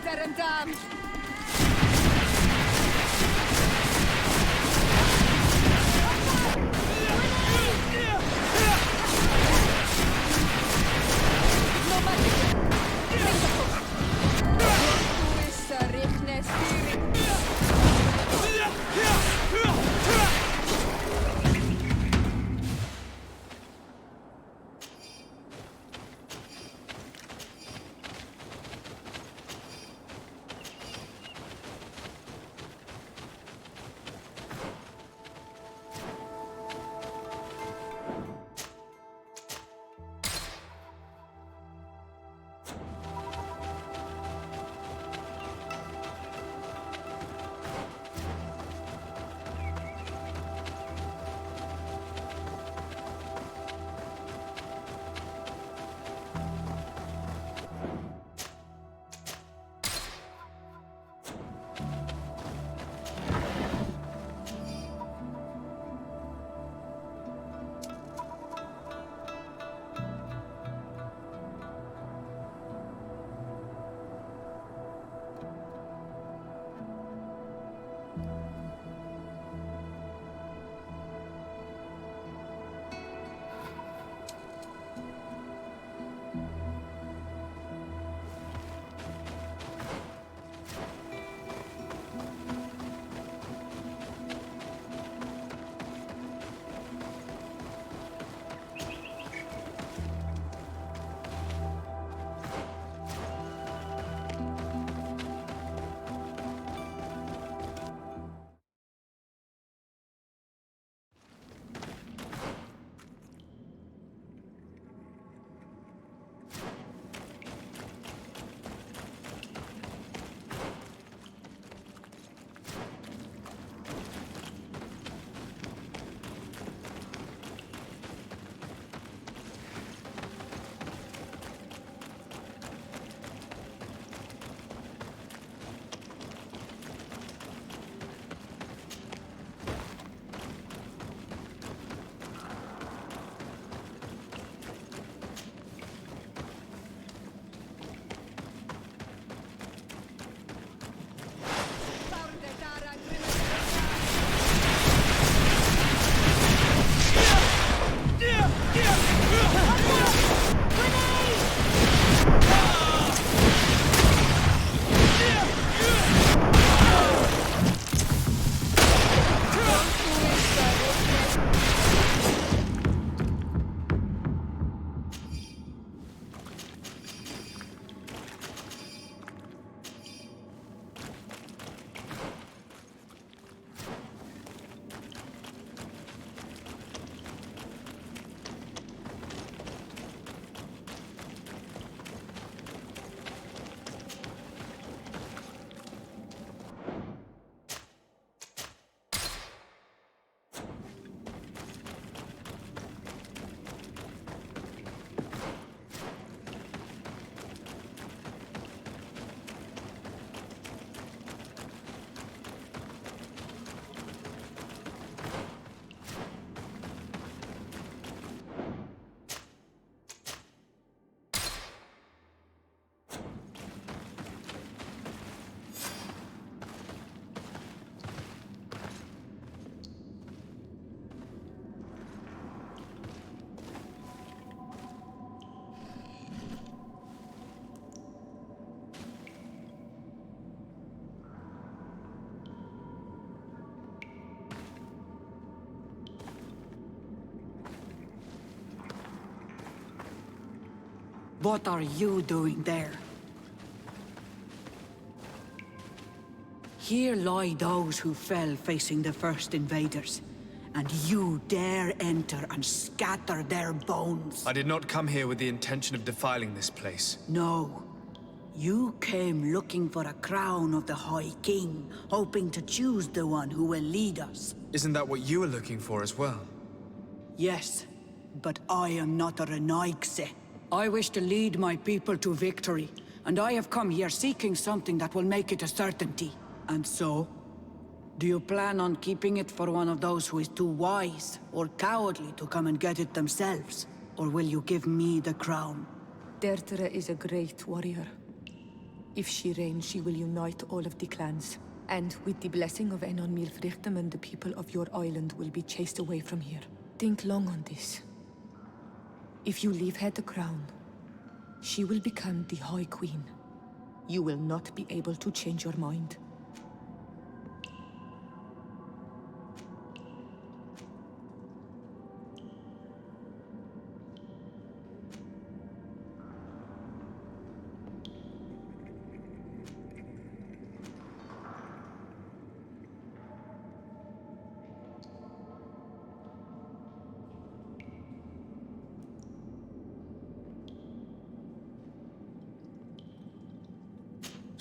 Better and damned! What are you doing there? Here lie those who fell facing the first invaders, and you dare enter and scatter their bones. I did not come here with the intention of defiling this place. No. You came looking for a crown of the High King, hoping to choose the one who will lead us. Isn't that what you were looking for as well? Yes, but I am not a Renaigse. I wish to lead my people to victory, and I have come here seeking something that will make it a certainty. And so? Do you plan on keeping it for one of those who is too wise or cowardly to come and get it themselves? Or will you give me the crown? Dertre is a great warrior. If she reigns, she will unite all of the clans. And with the blessing of Enon Milfrichtem, the people of your island will be chased away from here. Think long on this. If you leave her the crown, she will become the High Queen. You will not be able to change your mind.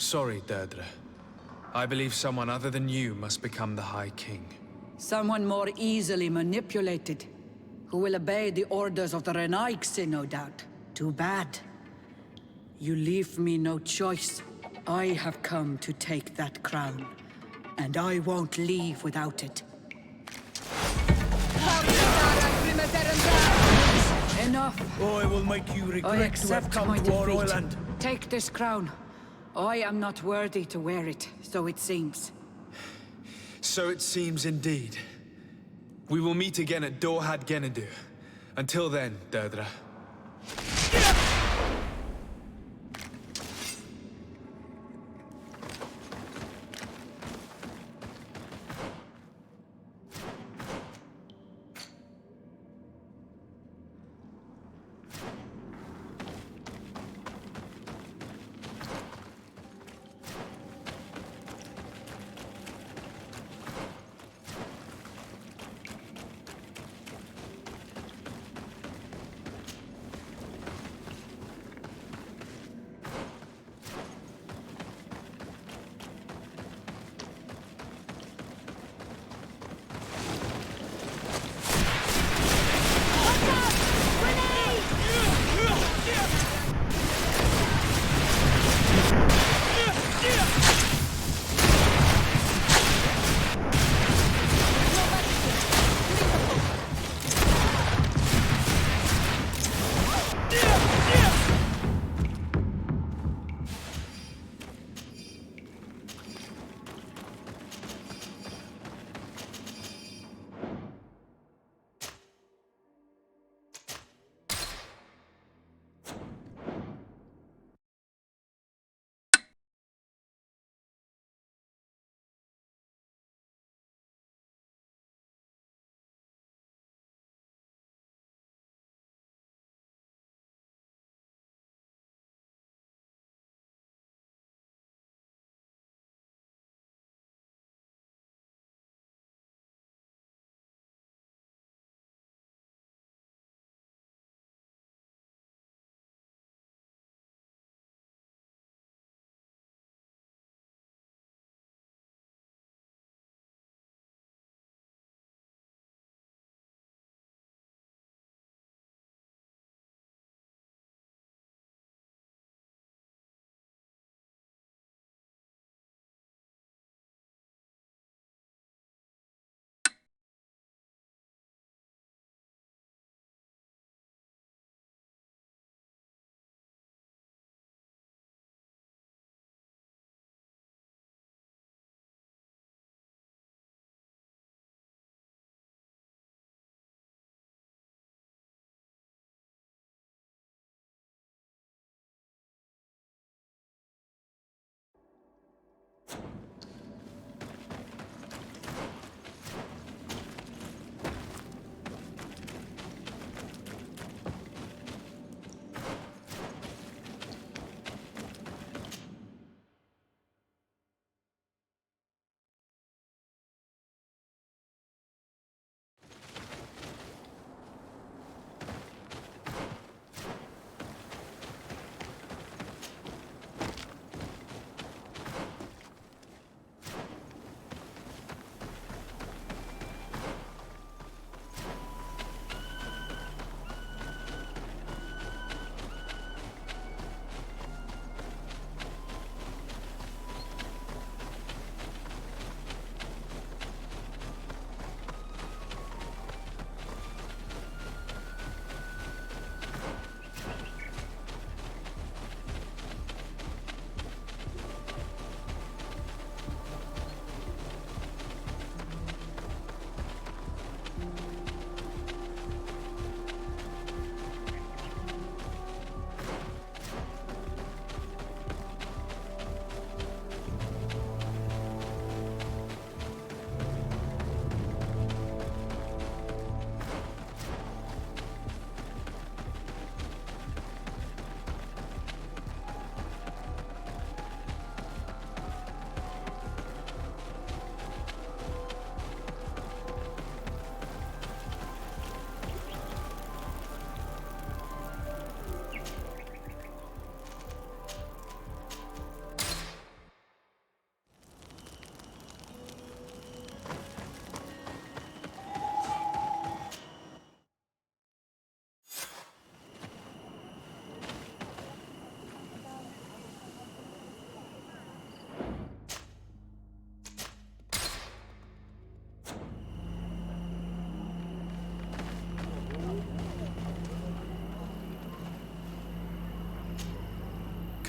Sorry, Deirdre. I believe someone other than you must become the High King. Someone more easily manipulated, who will obey the orders of the Renaigse, no doubt. Too bad. You leave me no choice. I have come to take that crown, and I won't leave without it. Enough. Oh, I will make you I regret to have accept come my to our defeat. island. Take this crown. I am not worthy to wear it, so it seems. So it seems indeed. We will meet again at Dorhad Genadu. Until then, Deirdre.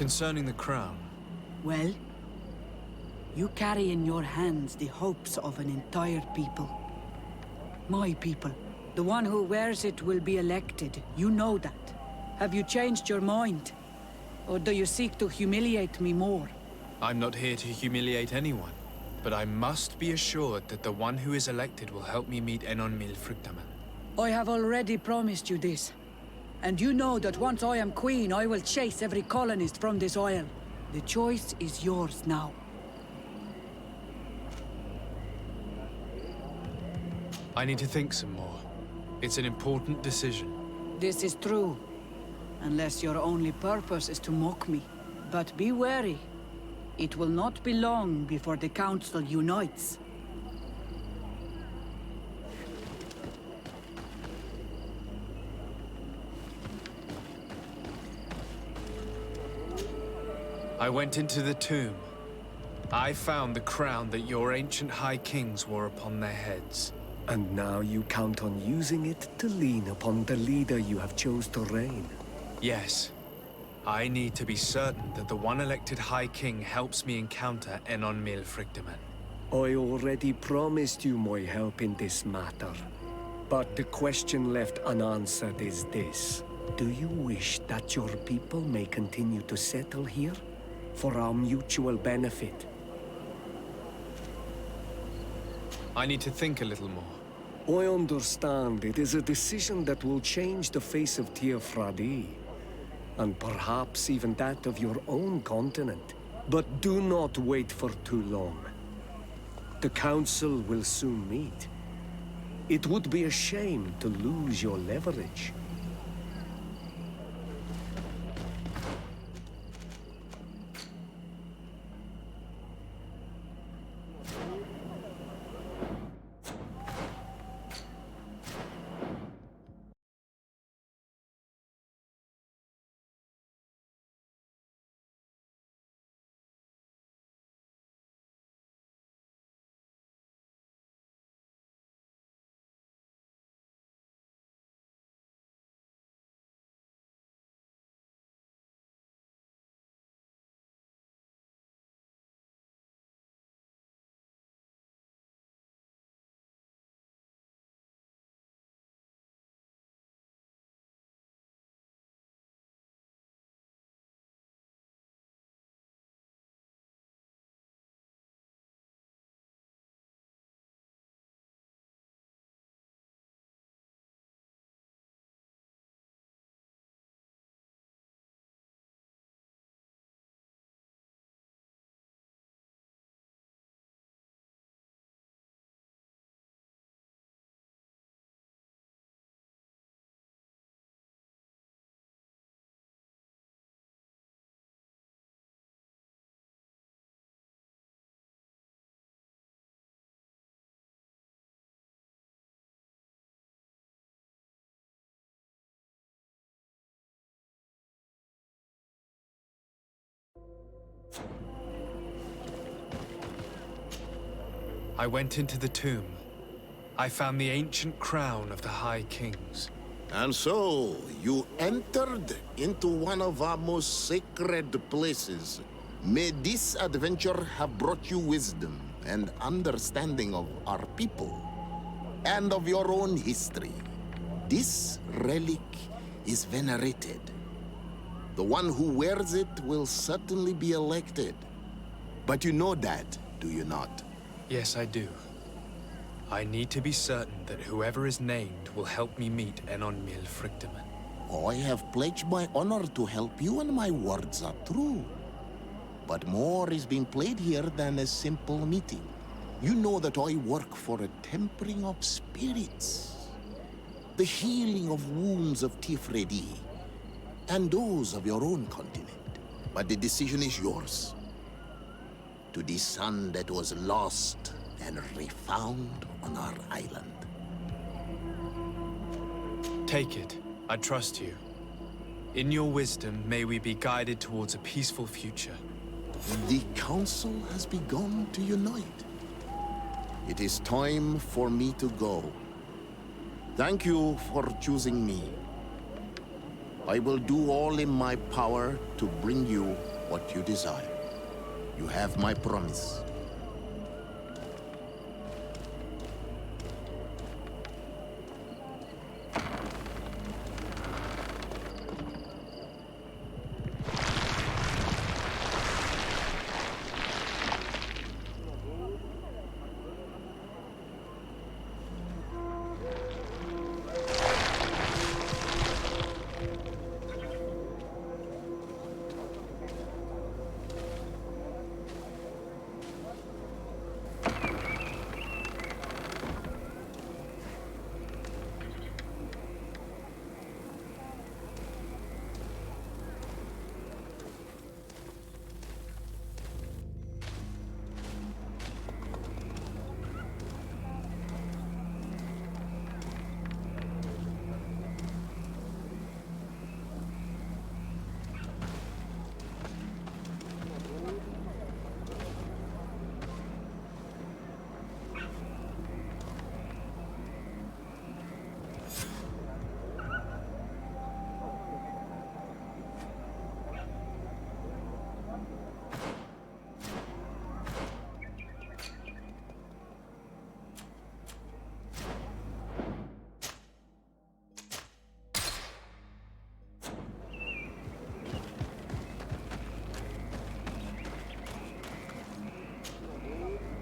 Concerning the crown. Well, you carry in your hands the hopes of an entire people. My people. The one who wears it will be elected. You know that. Have you changed your mind? Or do you seek to humiliate me more? I'm not here to humiliate anyone, but I must be assured that the one who is elected will help me meet Enon Milfrictaman. I have already promised you this. And you know that once I am queen, I will chase every colonist from this isle. The choice is yours now. I need to think some more. It's an important decision. This is true. Unless your only purpose is to mock me. But be wary. It will not be long before the Council unites. I went into the tomb. I found the crown that your ancient High Kings wore upon their heads. And now you count on using it to lean upon the leader you have chose to reign. Yes. I need to be certain that the one elected High King helps me encounter Enon Milfrictaman. I already promised you my help in this matter. But the question left unanswered is this. Do you wish that your people may continue to settle here? For our mutual benefit? I need to think a little more. I understand it is a decision that will change the face of Teofradi. And perhaps even that of your own continent. But do not wait for too long. The Council will soon meet. It would be a shame to lose your leverage. I went into the tomb. I found the ancient crown of the High Kings. And so, you entered into one of our most sacred places. May this adventure have brought you wisdom and understanding of our people, and of your own history. This relic is venerated. The one who wears it will certainly be elected. But you know that, do you not? Yes, I do. I need to be certain that whoever is named will help me meet Enon Milfrictaman. I have pledged my honor to help you, and my words are true. But more is being played here than a simple meeting. You know that I work for a tempering of spirits, the healing of wounds of Tifredi, and those of your own continent. But the decision is yours. To the son that was lost and refound on our island. Take it. I trust you. In your wisdom, may we be guided towards a peaceful future. The Council has begun to unite. It is time for me to go. Thank you for choosing me. I will do all in my power to bring you what you desire. You have my promise.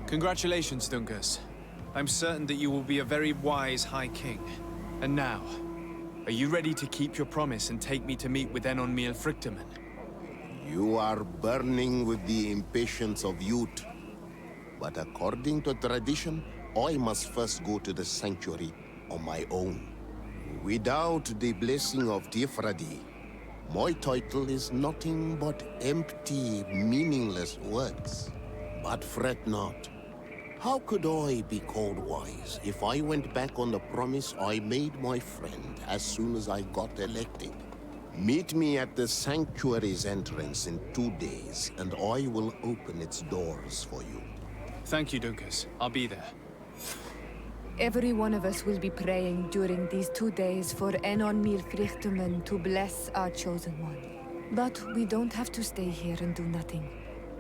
Congratulations, Dunkus. I'm certain that you will be a very wise High King. And now, are you ready to keep your promise and take me to meet with Enon Frichtemann? You are burning with the impatience of youth. But according to tradition, I must first go to the sanctuary on my own. Without the blessing of Tifradi, my title is nothing but empty, meaningless words. But fret not. How could I be called wise if I went back on the promise I made my friend as soon as I got elected? Meet me at the sanctuary's entrance in 2 days, and I will open its doors for you. Thank you, Dunkus. I'll be there. Every one of us will be praying during these 2 days for Enon Frichtemann to bless our chosen one. But we don't have to stay here and do nothing.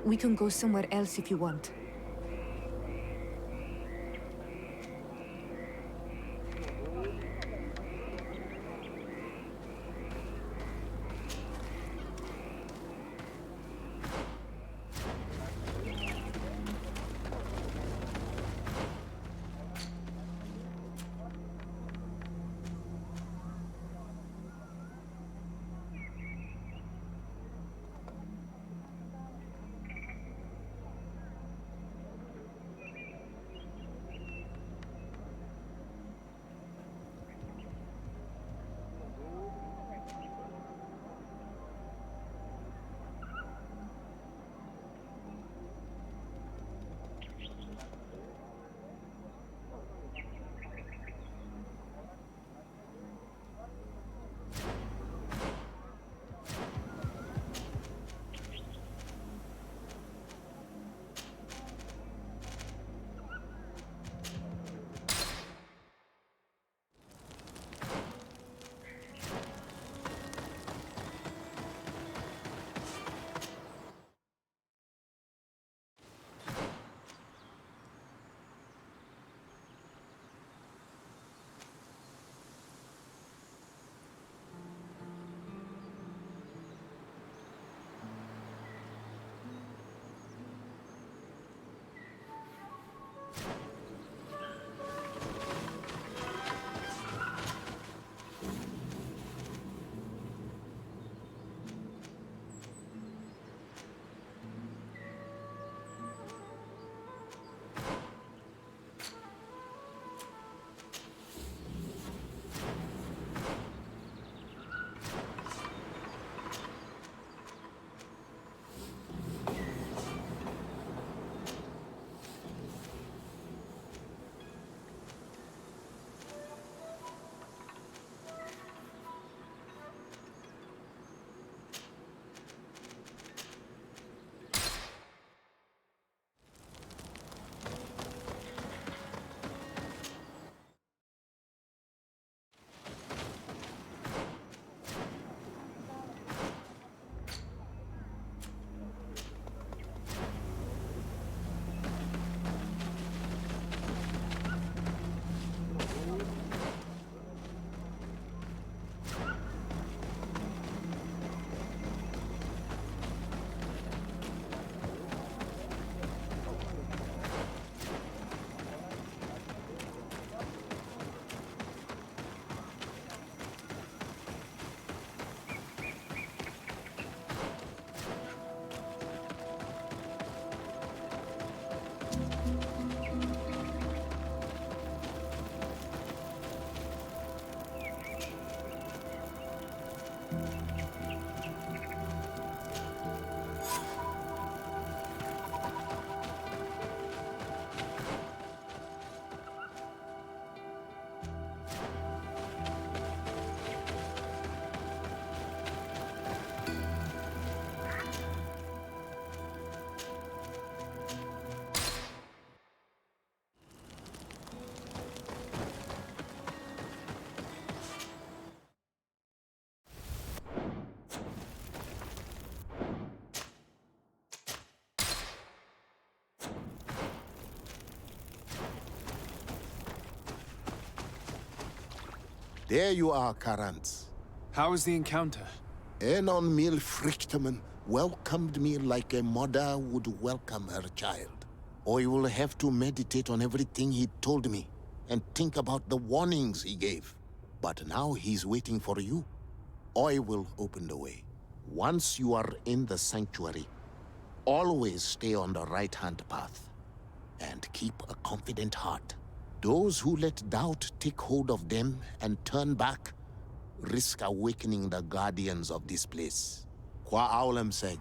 We can go somewhere else if you want. There you are, Karants. How was the encounter? Enon Mil Frichtman welcomed me like a mother would welcome her child. I will have to meditate on everything he told me and think about the warnings he gave. But now he's waiting for you. I will open the way. Once you are in the sanctuary, always stay on the right-hand path and keep a confident heart. Those who let doubt take hold of them and turn back risk awakening the guardians of this place. Qua aulem seg.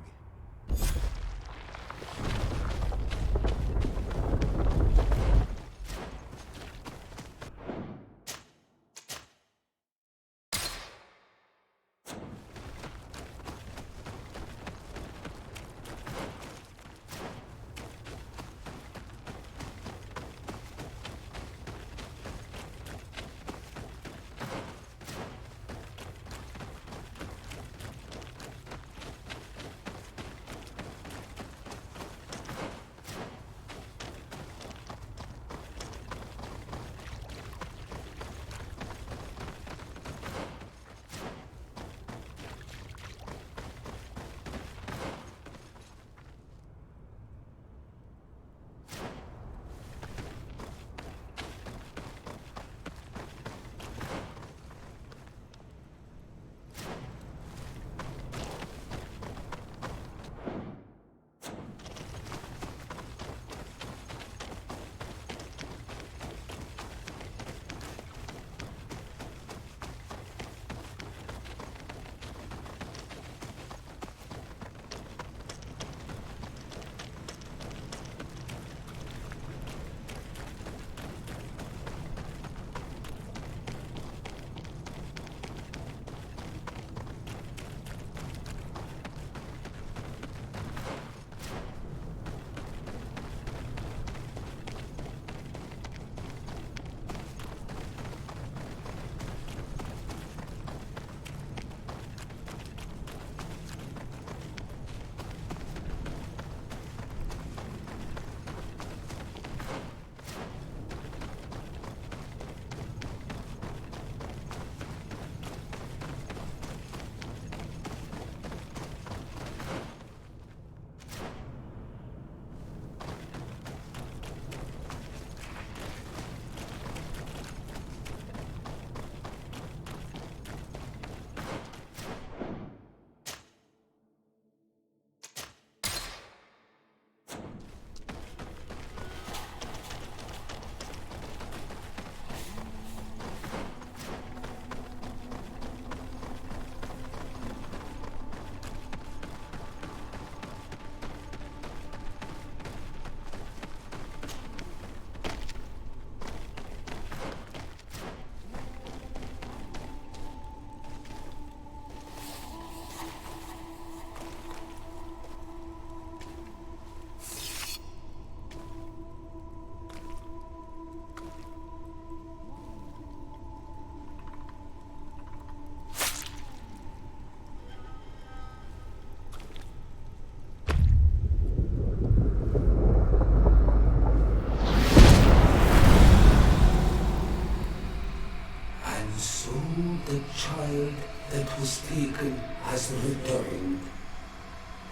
The child that was taken has returned,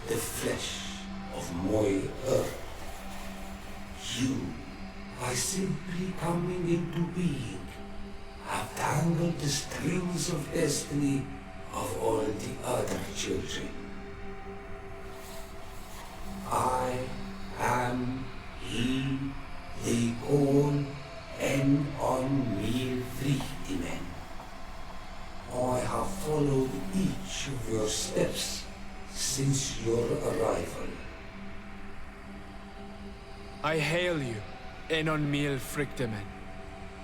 the flesh of my earth. You, by simply coming into being, have tangled the strings of destiny of all the other children. I am he they call Enon Mil Frichtman. I have followed each each of your steps since your arrival. I hail you, Enon Miel Frichtemen.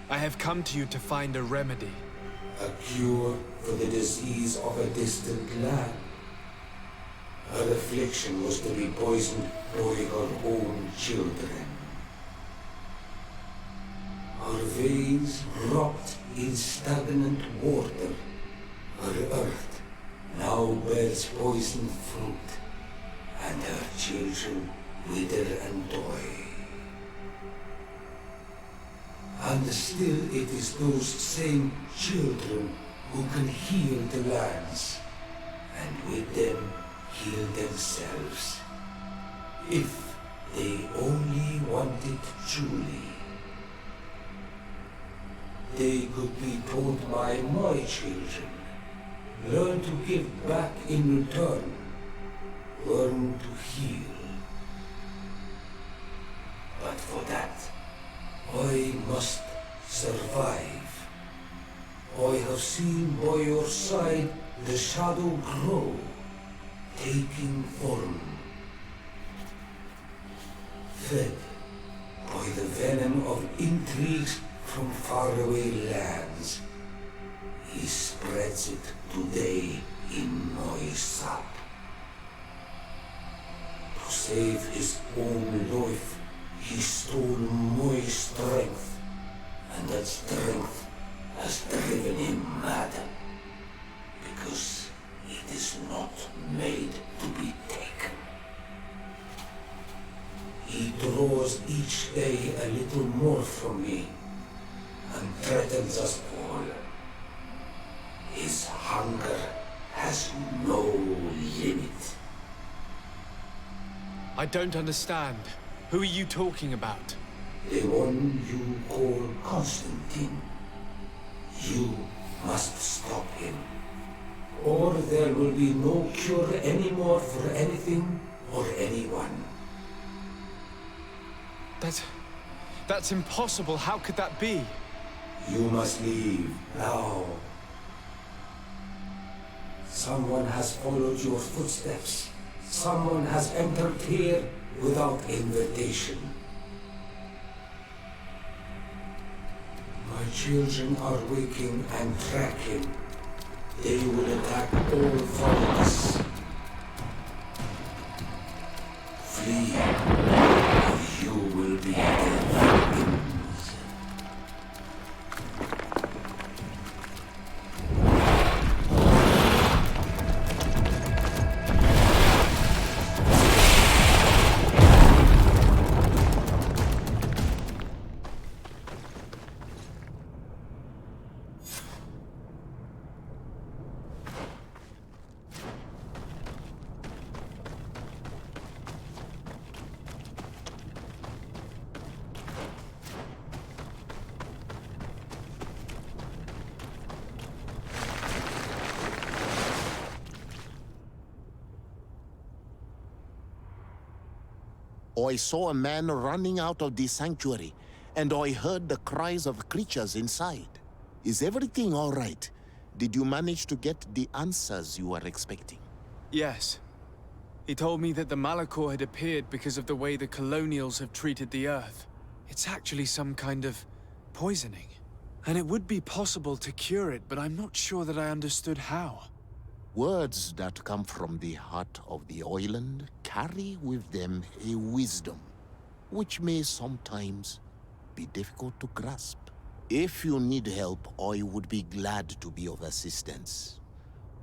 I have come to you to find a remedy. A cure for the disease of a distant land. Her affliction was to be poisoned by her own children. Her veins rocked in stagnant water. Her earth now bears poison fruit, and her children wither and die. And still it is those same children who can heal the lands, and with them heal themselves. If they only want it truly. They could be taught by my children. Learn to give back in return. Learn to heal. But for that, I must survive. I have seen by your side the shadow grow, taking form. Fed by the venom of intrigues from faraway lands, he spreads it today in my sap. To save his own life, he stole my strength, and that strength has driven him mad, because it is not made to be taken. He draws each day a little more from me, and threatens us all. His hunger has no limit. I don't understand. Who are you talking about? The one you call Constantine. You must stop him, or there will be no cure anymore for anything or anyone. That's impossible. How could that be? You must leave now. Someone has followed your footsteps. Someone has entered here without invitation. My children are waking and tracking. They will attack all followers. Flee, or you will be their victims. I saw a man running out of the sanctuary, and I heard the cries of creatures inside. Is everything all right? Did you manage to get the answers you were expecting? Yes. He told me that the Malachor had appeared because of the way the colonials have treated the Earth. It's actually some kind of poisoning. And it would be possible to cure it, but I'm not sure that I understood how. Words that come from the heart of the island carry with them a wisdom, which may sometimes be difficult to grasp. If you need help, I would be glad to be of assistance.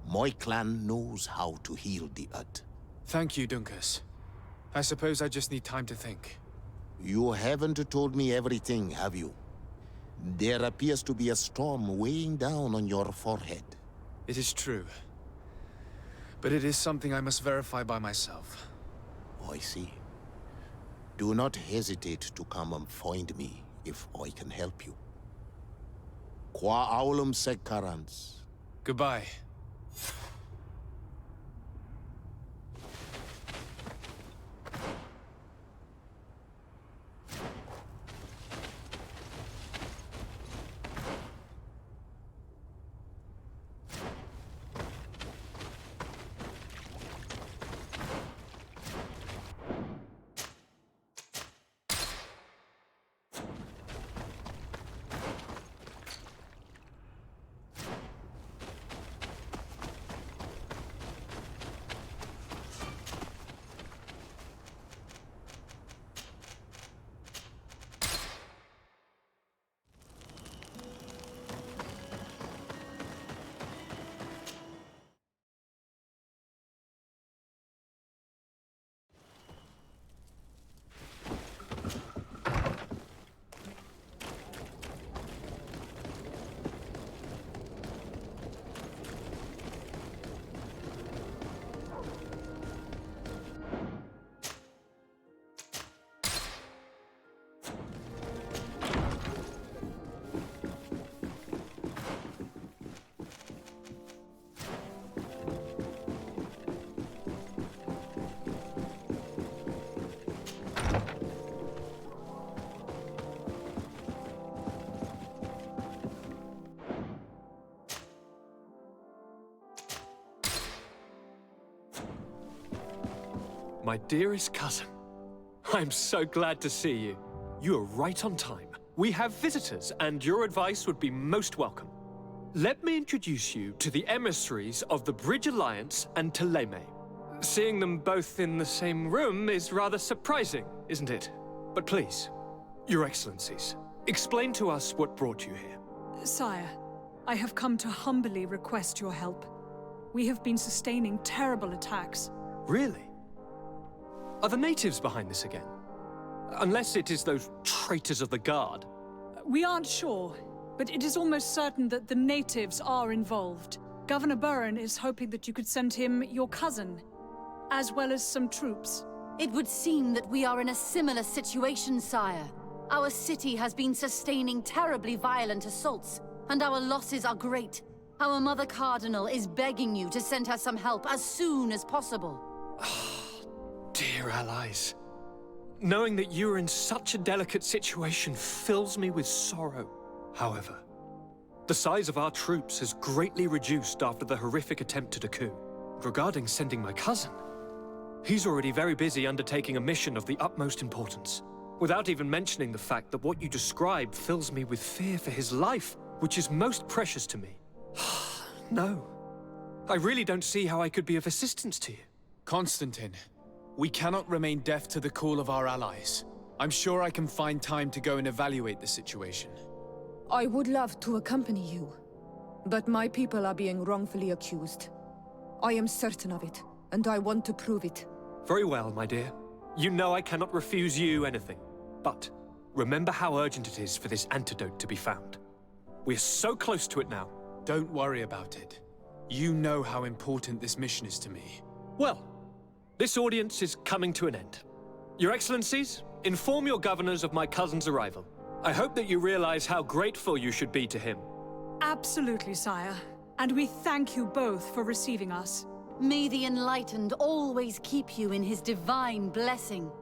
My clan knows how to heal the Earth. Thank you, Dunkus. I suppose I just need time to think. You haven't told me everything, have you? There appears to be a storm weighing down on your forehead. It is true. But it is something I must verify by myself. I see. Do not hesitate to come and find me if I can help you. Qua aulum secarans. Goodbye. my dearest cousin. I'm so glad to see you. You are right on time. We have visitors, and your advice would be most welcome. Let me introduce you to the emissaries of the Bridge Alliance and Teleme. Seeing them both in the same room is rather surprising, isn't it? But please, Your Excellencies, explain to us what brought you here. Sire, I have come to humbly request your help. We have been sustaining terrible attacks. Really? Are the natives behind this again? Unless it is those traitors of the Guard. We aren't sure, but it is almost certain that the natives are involved. Governor Burren is hoping that you could send him your cousin, as well as some troops. It would seem that we are in a similar situation, sire. Our city has been sustaining terribly violent assaults, and our losses are great. Our Mother Cardinal is begging you to send her some help as soon as possible. Dear allies, knowing that you are in such a delicate situation fills me with sorrow. However, the size of our troops has greatly reduced after the horrific attempt at a coup. Regarding sending my cousin, he's already very busy undertaking a mission of the utmost importance, without even mentioning the fact that what you describe fills me with fear for his life, which is most precious to me. No, I really don't see how I could be of assistance to you. Constantine, we cannot remain deaf to the call of our allies. I'm sure I can find time to go and evaluate the situation. I would love to accompany you, but my people are being wrongfully accused. I am certain of it, and I want to prove it. Very well, my dear. You know I cannot refuse you anything. But remember how urgent it is for this antidote to be found. We are so close to it now. Don't worry about it. You know how important this mission is to me. Well, this audience is coming to an end. Your Excellencies, inform your governors of my cousin's arrival. I hope that you realize how grateful you should be to him. Absolutely, sire. And we thank you both for receiving us. May the Enlightened always keep you in his divine blessing.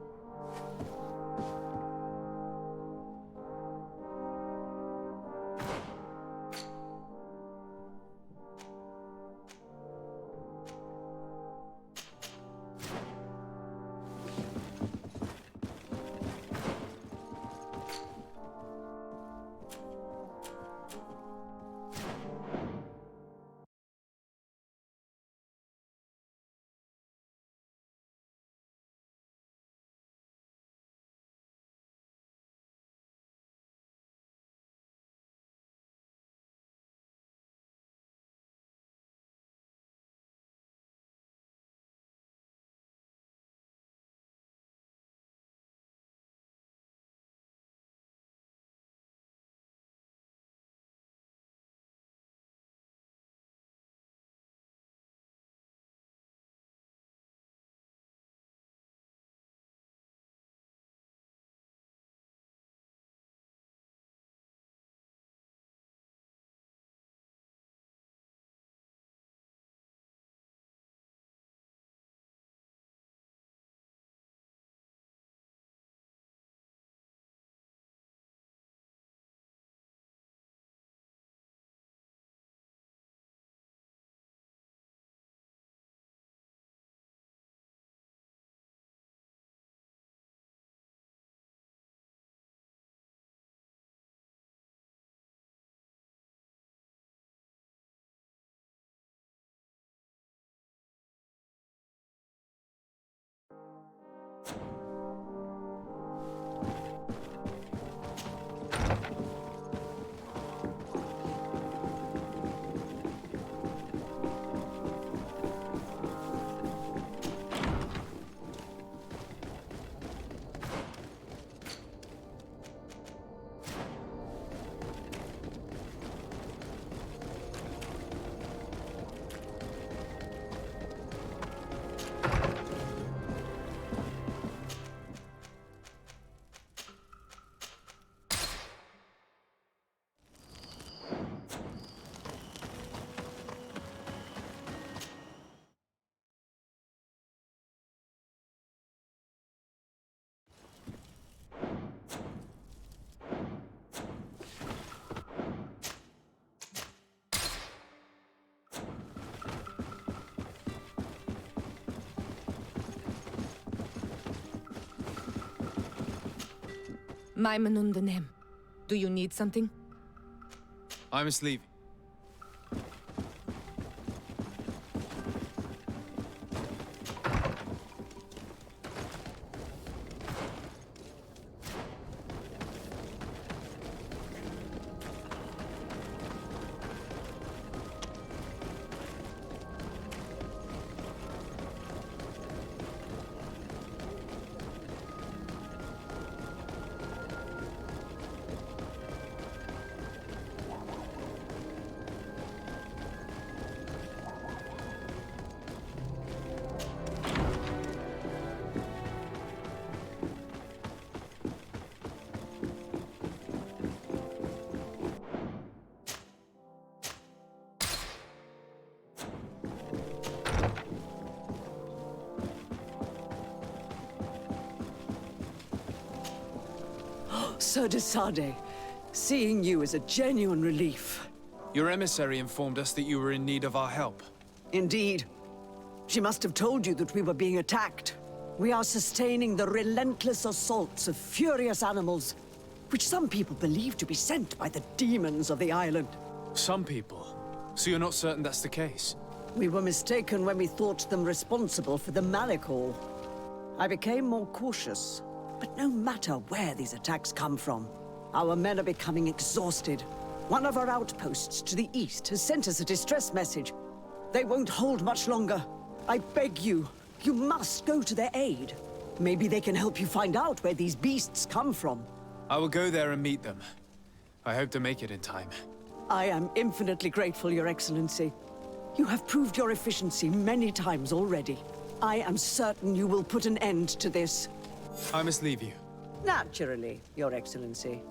Maimenundenem. Do you need something? I must leave. Sir de Sade, seeing you is a genuine relief. Your emissary informed us that you were in need of our help. Indeed. She must have told you that we were being attacked. We are sustaining the relentless assaults of furious animals, which some people believe to be sent by the demons of the island. Some people? So you're not certain that's the case? We were mistaken when we thought them responsible for the Malachor. I became more cautious. But no matter where these attacks come from, our men are becoming exhausted. One of our outposts to the east has sent us a distress message. They won't hold much longer. I beg you, you must go to their aid. Maybe they can help you find out where these beasts come from. I will go there and meet them. I hope to make it in time. I am infinitely grateful, Your Excellency. You have proved your efficiency many times already. I am certain you will put an end to this. I must leave you. Naturally, Your Excellency.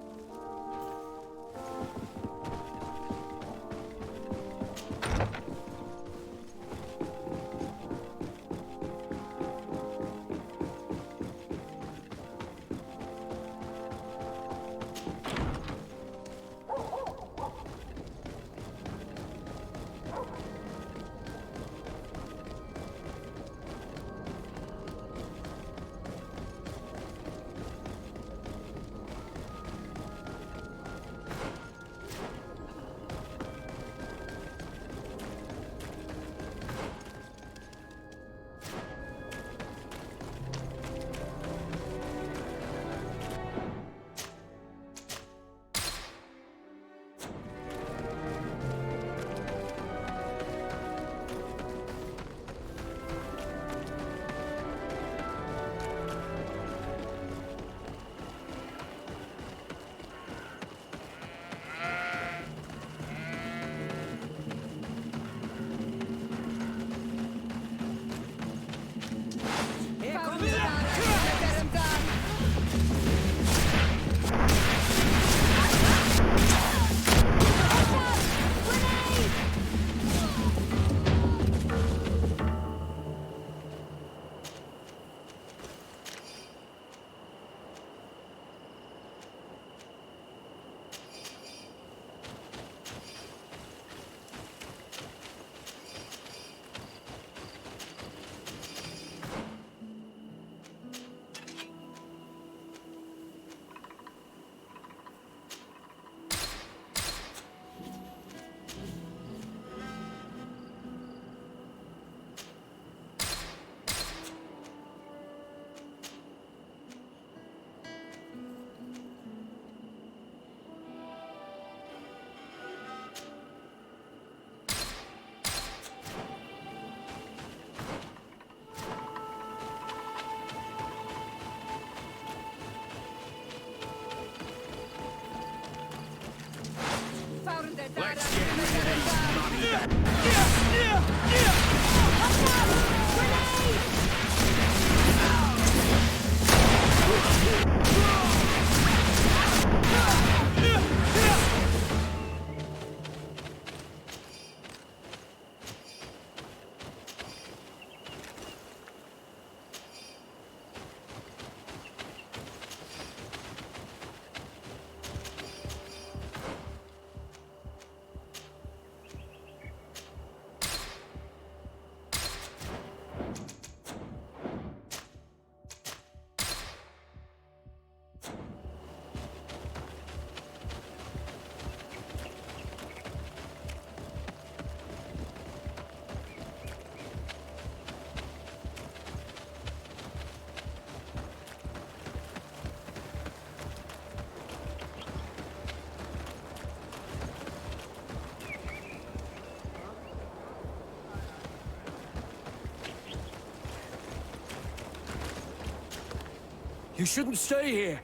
You shouldn't stay here.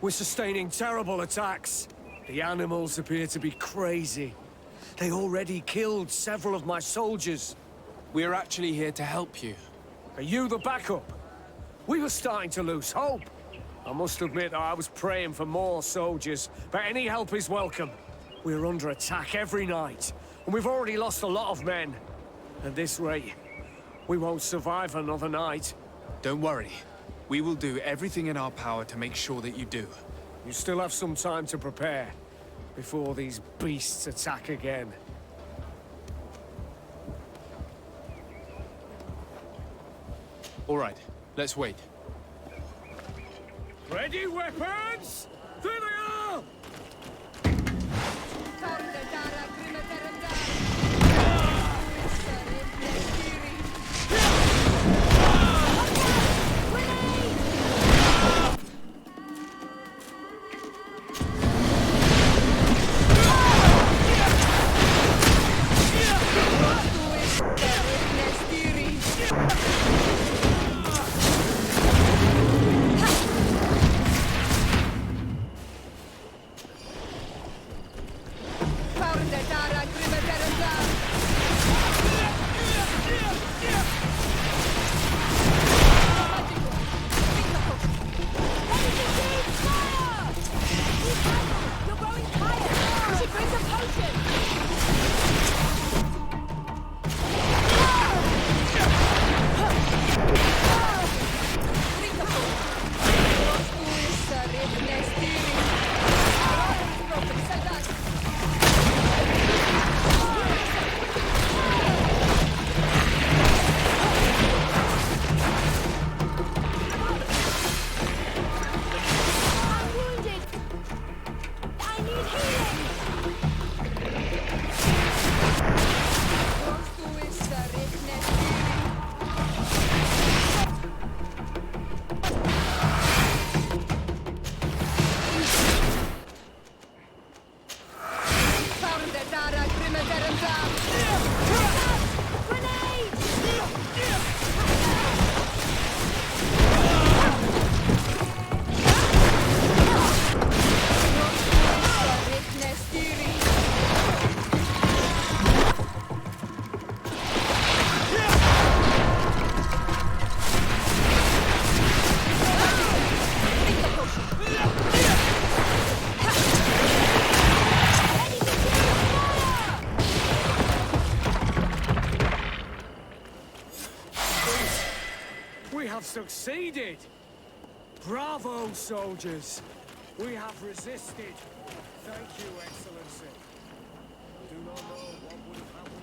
We're sustaining terrible attacks. The animals appear to be crazy. They already killed several of my soldiers. We're actually here to help you. Are you the backup? We were starting to lose hope. I must admit I was praying for more soldiers, but any help is welcome. We're under attack every night, and we've already lost a lot of men. At this rate, we won't survive another night. Don't worry. We will do everything in our power to make sure that you do. You still have some time to prepare, before these beasts attack again. All right, let's wait. Ready, weapons? There they are! Succeeded! Bravo, soldiers! We have resisted. Thank you, Excellency. I do not know what would have happened.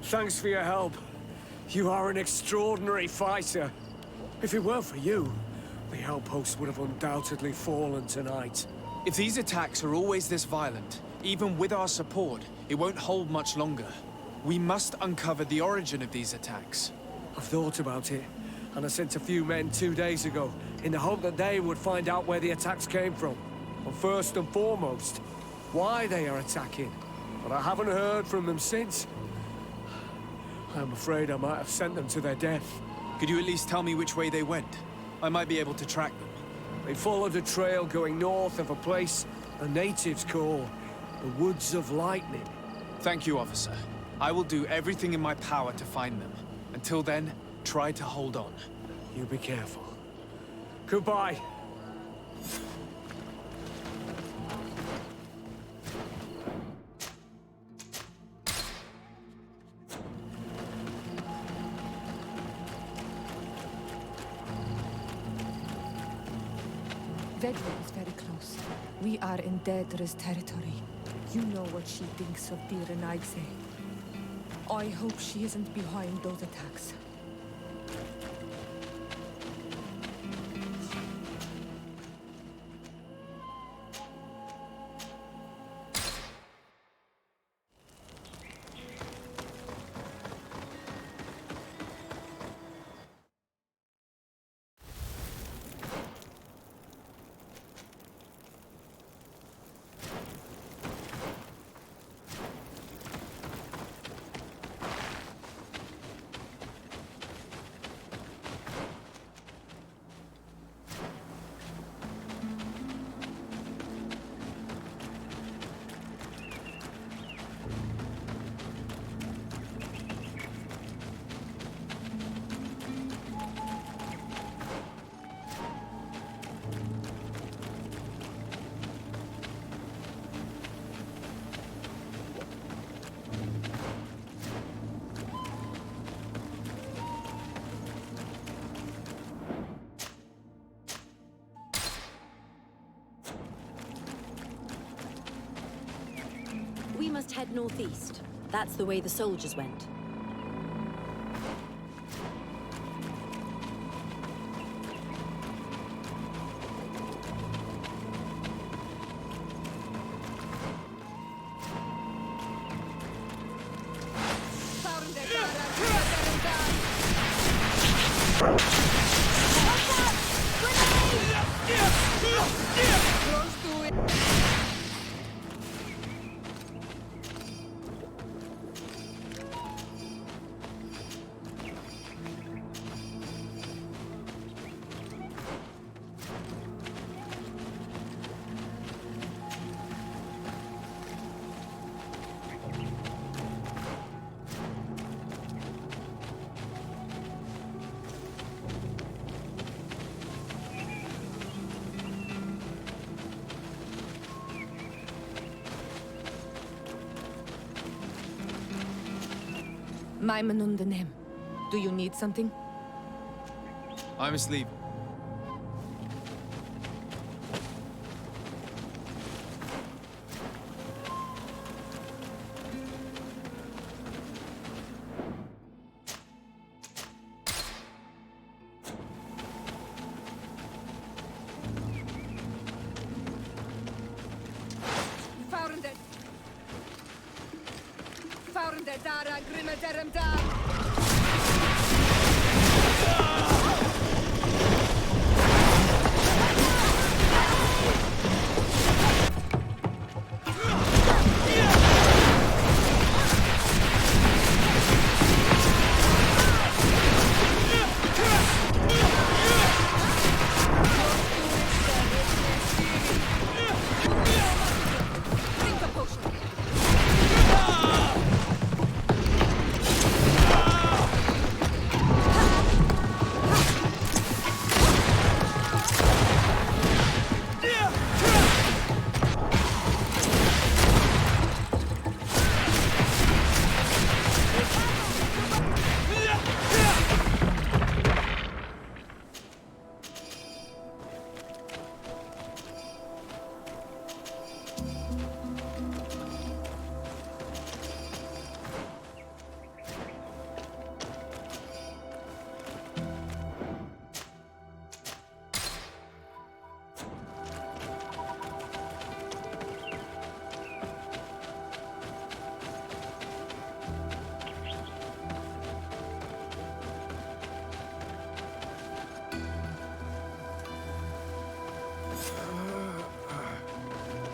Thanks for your help. You are an extraordinary fighter. If it weren't for you, the outpost would have undoubtedly fallen tonight. If these attacks are always this violent, even with our support, it won't hold much longer. We must uncover the origin of these attacks. I've thought about it, and I sent a few men 2 days ago, in the hope that they would find out where the attacks came from. Well, first and foremost, why they are attacking. But I haven't heard from them since. I'm afraid I might have sent them to their death. Could you at least tell me which way they went? I might be able to track them. They followed a trail going north of a place the natives call the Woods of Lightning. Thank you, officer. I will do everything in my power to find them. Until then, try to hold on. You be careful. Goodbye. Vedra is very close. We are in Daedra's territory. You know what she thinks of Dir and Aigse. I hope she isn't behind those attacks. We must head northeast. That's the way the soldiers went. Maimanundanem. Do you need something? I must leave. Dara Grimaderum Dar. Ah!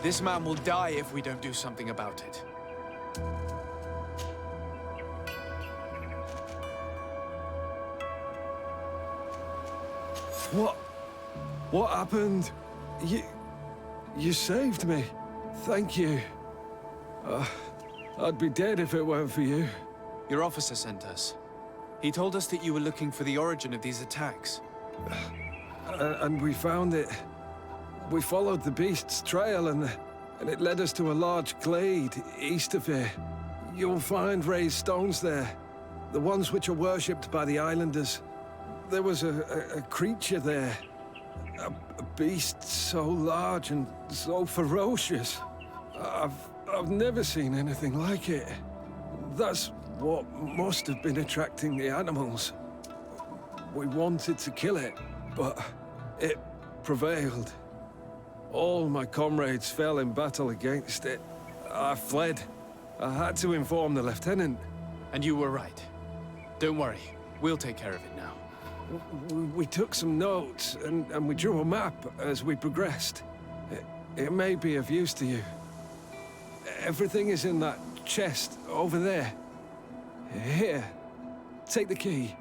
This man will die if we don't do something about it. What happened? You saved me. Thank you. I'd be dead if it weren't for you. Your officer sent us. He told us that you were looking for the origin of these attacks. And we found it. We followed the beast's trail and it led us to a large glade east of here. You'll find raised stones there. The ones which are worshipped by the islanders. There was a creature there. A beast so large and so ferocious. I've never seen anything like it. That's what must have been attracting the animals. We wanted to kill it, but it prevailed. All my comrades fell in battle against it. I fled. I had to inform the lieutenant. And you were right. Don't worry, we'll take care of it now. We took some notes, and we drew a map as we progressed. It may be of use to you. Everything is in that chest over there. Here, take the key.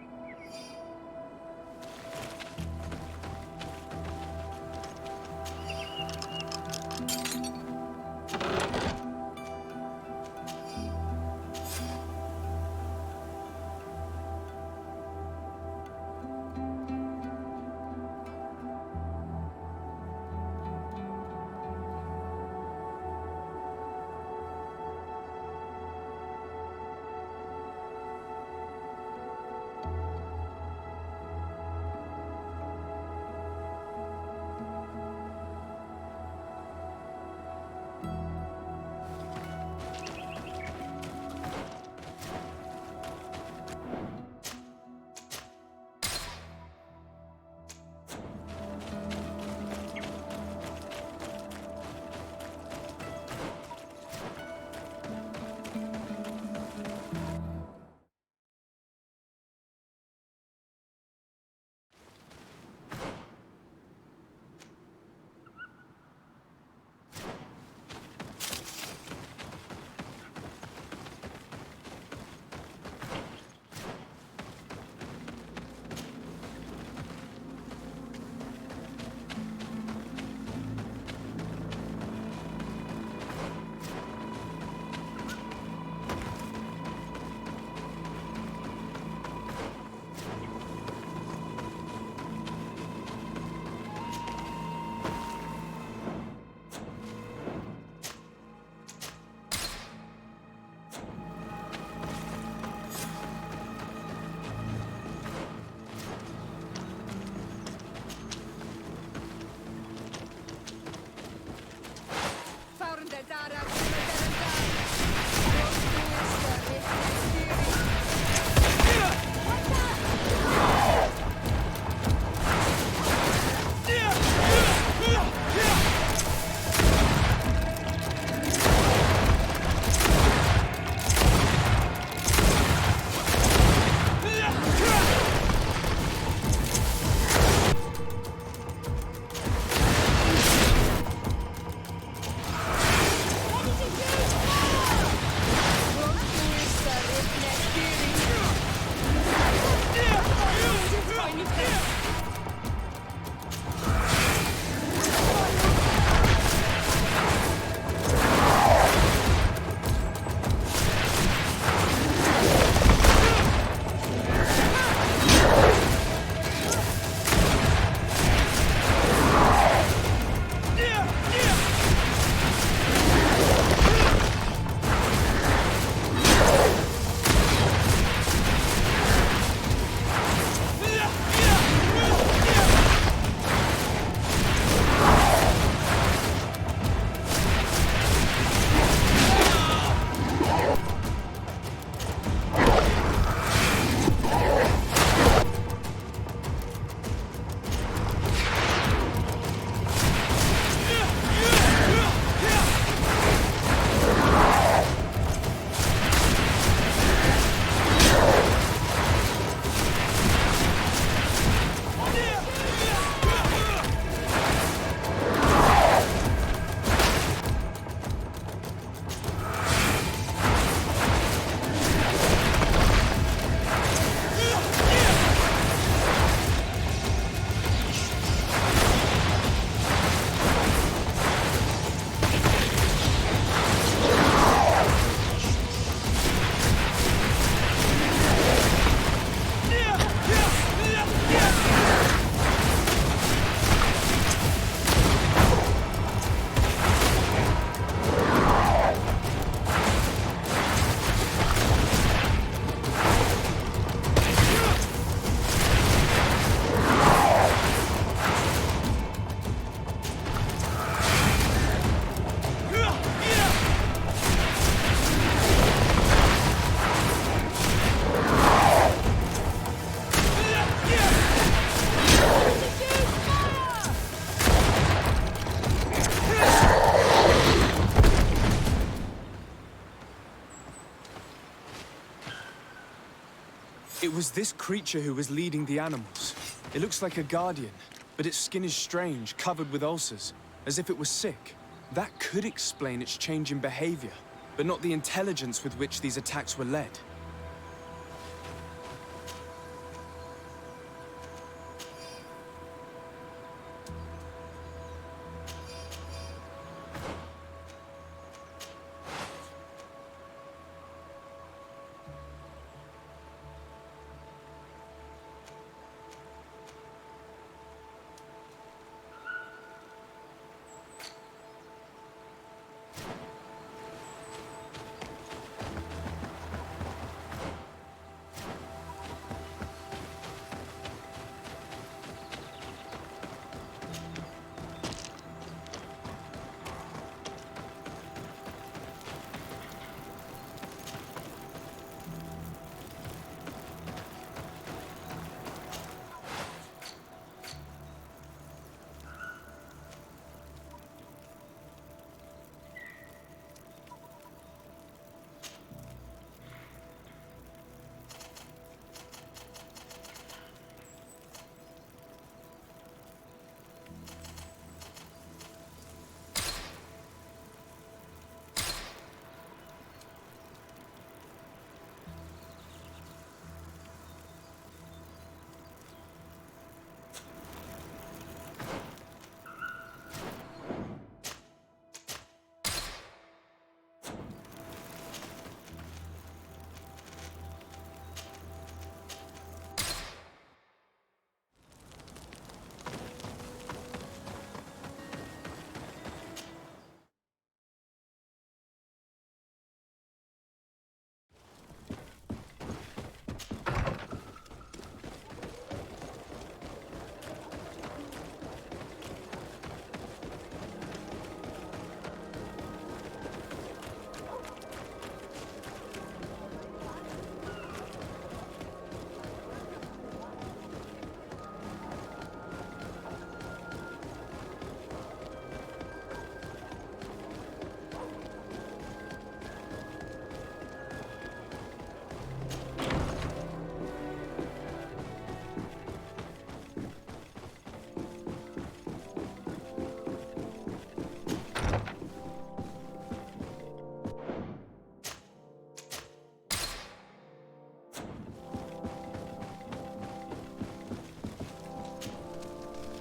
was this creature who was leading the animals. It looks like a guardian, but its skin is strange, covered with ulcers, as if it was sick. That could explain its change in behavior, but not the intelligence with which these attacks were led.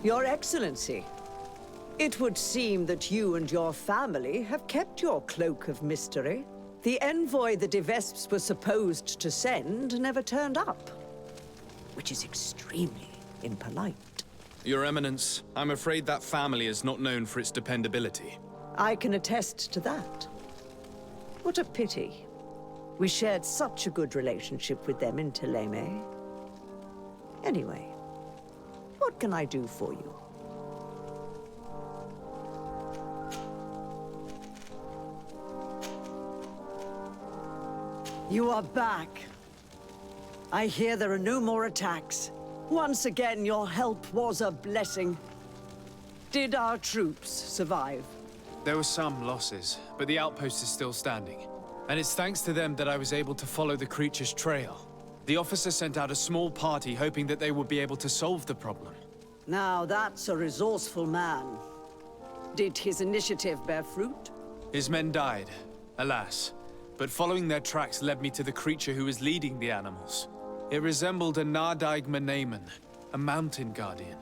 Your Excellency, it would seem that you and your family have kept your cloak of mystery. The envoy the De Vesps were supposed to send never turned up, which is extremely impolite. Your Eminence, I'm afraid that family is not known for its dependability. I can attest to that. What a pity. We shared such a good relationship with them in Thélème. Anyway, what can I do for you? You are back. I hear there are no more attacks. Once again, your help was a blessing. Did our troops survive? There were some losses, but the outpost is still standing. And it's thanks to them that I was able to follow the creature's trail. The officer sent out a small party hoping that they would be able to solve the problem. Now that's a resourceful man. Did his initiative bear fruit? His men died, alas. But following their tracks led me to the creature who was leading the animals. It resembled a Nardaig Menaemon, a mountain guardian.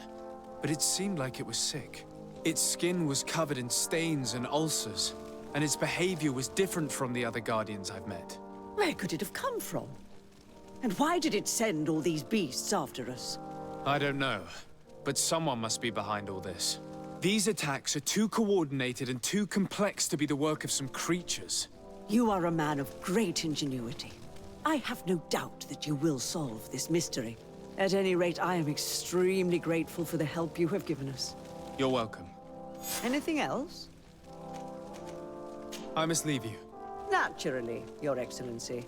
But it seemed like it was sick. Its skin was covered in stains and ulcers, and its behavior was different from the other guardians I've met. Where could it have come from? And why did it send all these beasts after us? I don't know, but someone must be behind all this. These attacks are too coordinated and too complex to be the work of some creatures. You are a man of great ingenuity. I have no doubt that you will solve this mystery. At any rate, I am extremely grateful for the help you have given us. You're welcome. Anything else? I must leave you. Naturally, Your Excellency.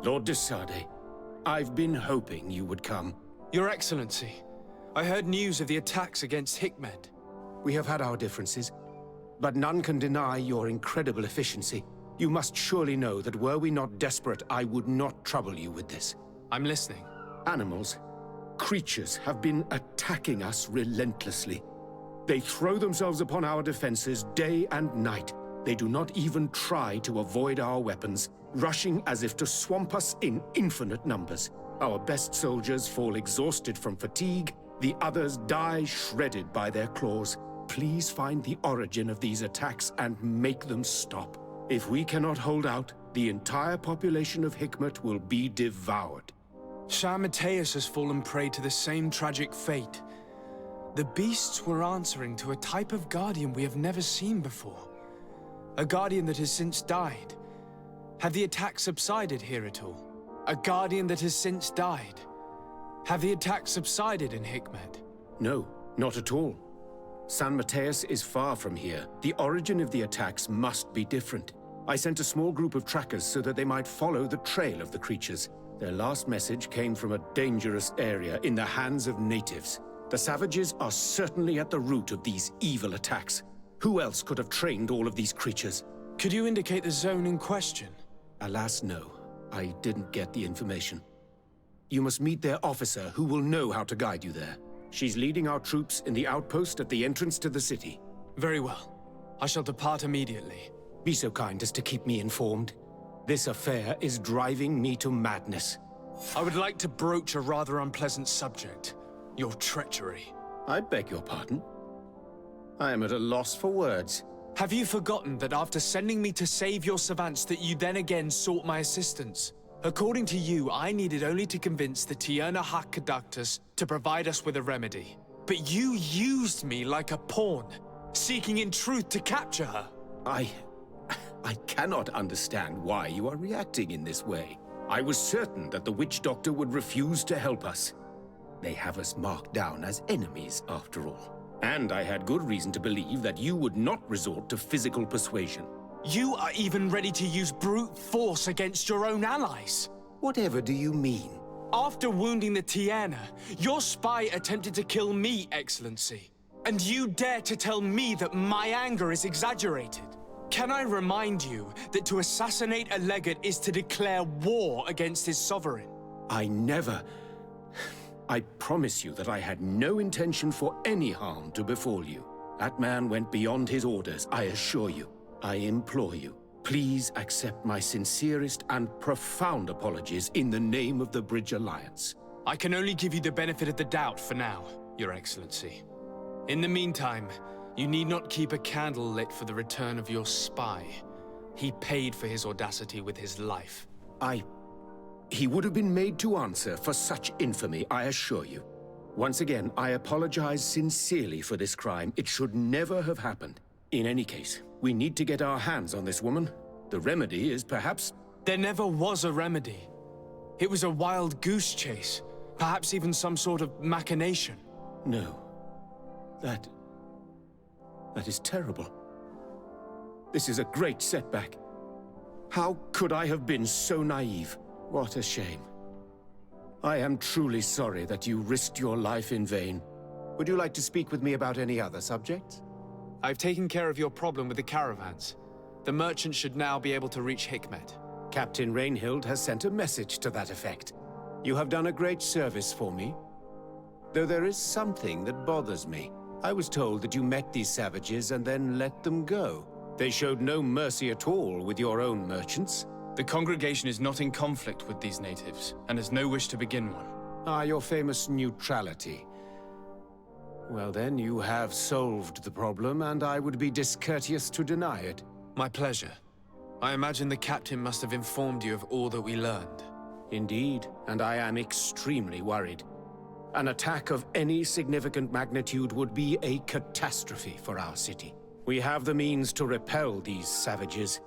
Lord de Sade, I've been hoping you would come. Your Excellency, I heard news of the attacks against Hikmet. We have had our differences, but none can deny your incredible efficiency. You must surely know that were we not desperate, I would not trouble you with this. I'm listening. Animals, creatures have been attacking us relentlessly. They throw themselves upon our defenses day and night. They do not even try to avoid our weapons, rushing as if to swamp us in infinite numbers. Our best soldiers fall exhausted from fatigue, the others die shredded by their claws. Please find the origin of these attacks and make them stop. If we cannot hold out, the entire population of Hikmet will be devoured. Shah Mateus has fallen prey to the same tragic fate. The beasts were answering to a type of guardian we have never seen before. A guardian that has since died. Have the attacks subsided here at all? A guardian that has since died. Have the attacks subsided in Hikmet? No, not at all. San Mateus is far from here. The origin of the attacks must be different. I sent a small group of trackers so that they might follow the trail of the creatures. Their last message came from a dangerous area in the hands of natives. The savages are certainly at the root of these evil attacks. Who else could have trained all of these creatures? Could you indicate the zone in question? Alas, no. I didn't get the information. You must meet their officer, who will know how to guide you there. She's leading our troops in the outpost at the entrance to the city. Very well. I shall depart immediately. Be so kind as to keep me informed. This affair is driving me to madness. I would like to broach a rather unpleasant subject. Your treachery. I beg your pardon? I am at a loss for words. Have you forgotten that after sending me to save your savants that you then again sought my assistance? According to you, I needed only to convince the Tierna Hak conductors to provide us with a remedy. But you used me like a pawn, seeking in truth to capture her. I cannot understand why you are reacting in this way. I was certain that the witch doctor would refuse to help us. They have us marked down as enemies, after all. And I had good reason to believe that you would not resort to physical persuasion. You are even ready to use brute force against your own allies. Whatever do you mean? After wounding the Tierna, your spy attempted to kill me, Excellency. And you dare to tell me that my anger is exaggerated? Can I remind you that to assassinate a legate is to declare war against his sovereign? I promise you that I had no intention for any harm to befall you. That man went beyond his orders, I assure you. I implore you, please accept my sincerest and profound apologies in the name of the Bridge Alliance. I can only give you the benefit of the doubt for now, Your Excellency. In the meantime, you need not keep a candle lit for the return of your spy. He paid for his audacity with his life. He would have been made to answer for such infamy, I assure you. Once again, I apologize sincerely for this crime. It should never have happened. In any case, we need to get our hands on this woman. The remedy is perhaps... There never was a remedy. It was a wild goose chase. Perhaps even some sort of machination. No. That is terrible. This is a great setback. How could I have been so naive? What a shame. I am truly sorry that you risked your life in vain. Would you like to speak with me about any other subjects? I've taken care of your problem with the caravans. The merchants should now be able to reach Hikmet. Captain Rainhild has sent a message to that effect. You have done a great service for me. Though there is something that bothers me. I was told that you met these savages and then let them go. They showed no mercy at all with your own merchants. The congregation is not in conflict with these natives, and has no wish to begin one. Your famous neutrality. Well then, you have solved the problem, and I would be discourteous to deny it. My pleasure. I imagine the captain must have informed you of all that we learned. Indeed, and I am extremely worried. An attack of any significant magnitude would be a catastrophe for our city. We have the means to repel these savages,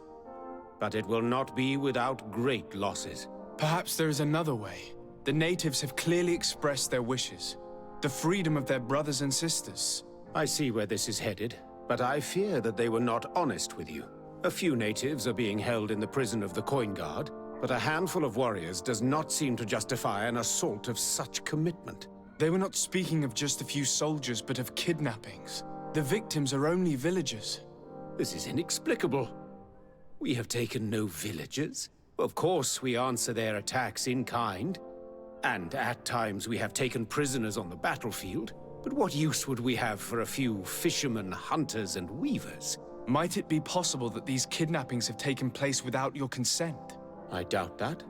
but it will not be without great losses. Perhaps there is another way. The natives have clearly expressed their wishes. The freedom of their brothers and sisters. I see where this is headed, but I fear that they were not honest with you. A few natives are being held in the prison of the Coin Guard. But a handful of warriors does not seem to justify an assault of such commitment. They were not speaking of just a few soldiers, but of kidnappings. The victims are only villagers. This is inexplicable. We have taken no villagers. Of course, we answer their attacks in kind. And at times we have taken prisoners on the battlefield. But what use would we have for a few fishermen, hunters, and weavers? Might it be possible that these kidnappings have taken place without your consent? I doubt that.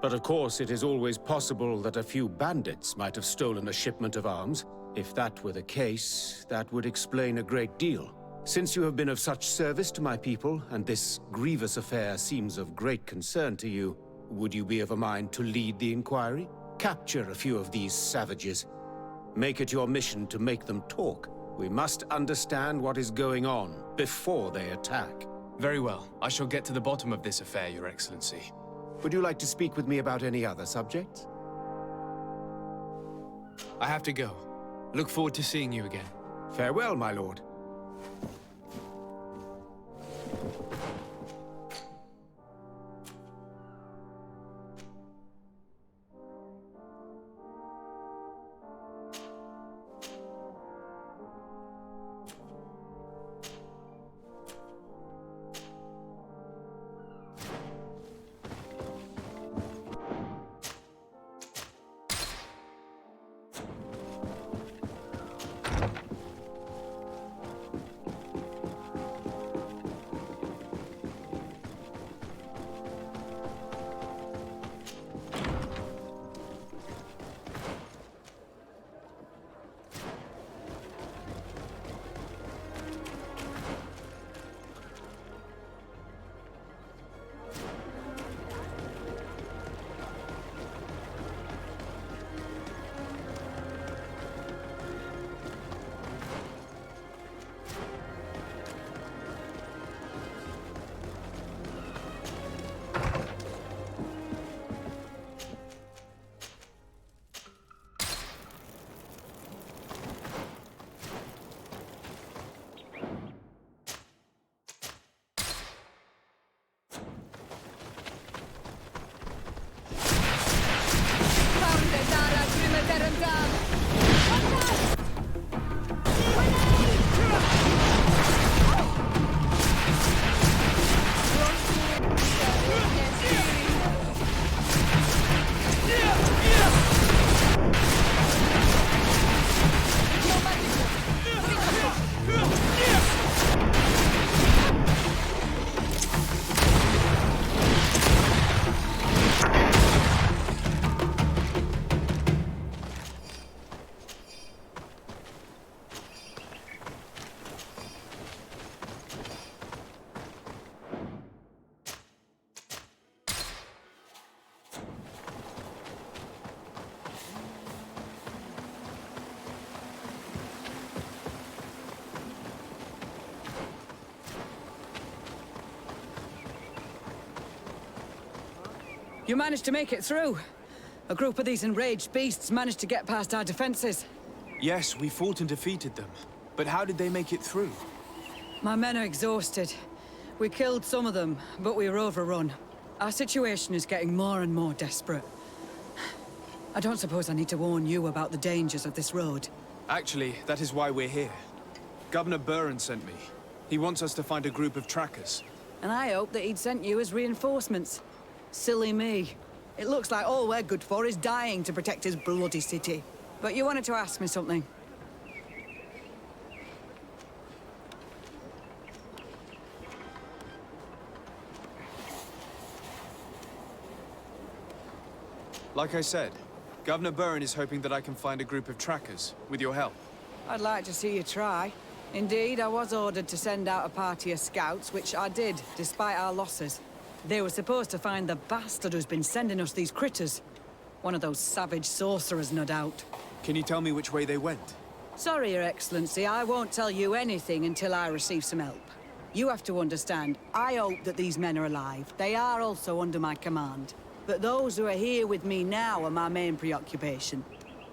But of course, it is always possible that a few bandits might have stolen a shipment of arms. If that were the case, that would explain a great deal. Since you have been of such service to my people, and this grievous affair seems of great concern to you, would you be of a mind to lead the inquiry? Capture a few of these savages. Make it your mission to make them talk. We must understand what is going on before they attack. Very well. I shall get to the bottom of this affair, Your Excellency. Would you like to speak with me about any other subjects? I have to go. Look forward to seeing you again. Farewell, my lord. You managed to make it through. A group of these enraged beasts managed to get past our defenses. Yes, we fought and defeated them. But how did they make it through? My men are exhausted. We killed some of them, but we were overrun. Our situation is getting more and more desperate. I don't suppose I need to warn you about the dangers of this road. Actually, that is why we're here. Governor Buren sent me. He wants us to find a group of trackers. And I hope that he'd sent you as reinforcements. Silly me. It looks like all we're good for is dying to protect his bloody city. But you wanted to ask me something. Like I said, Governor Buren is hoping that I can find a group of trackers, with your help. I'd like to see you try. Indeed, I was ordered to send out a party of scouts, which I did, despite our losses. They were supposed to find the bastard who's been sending us these critters. One of those savage sorcerers, no doubt. Can you tell me which way they went? Sorry, Your Excellency, I won't tell you anything until I receive some help. You have to understand, I hope that these men are alive. They are also under my command. But those who are here with me now are my main preoccupation.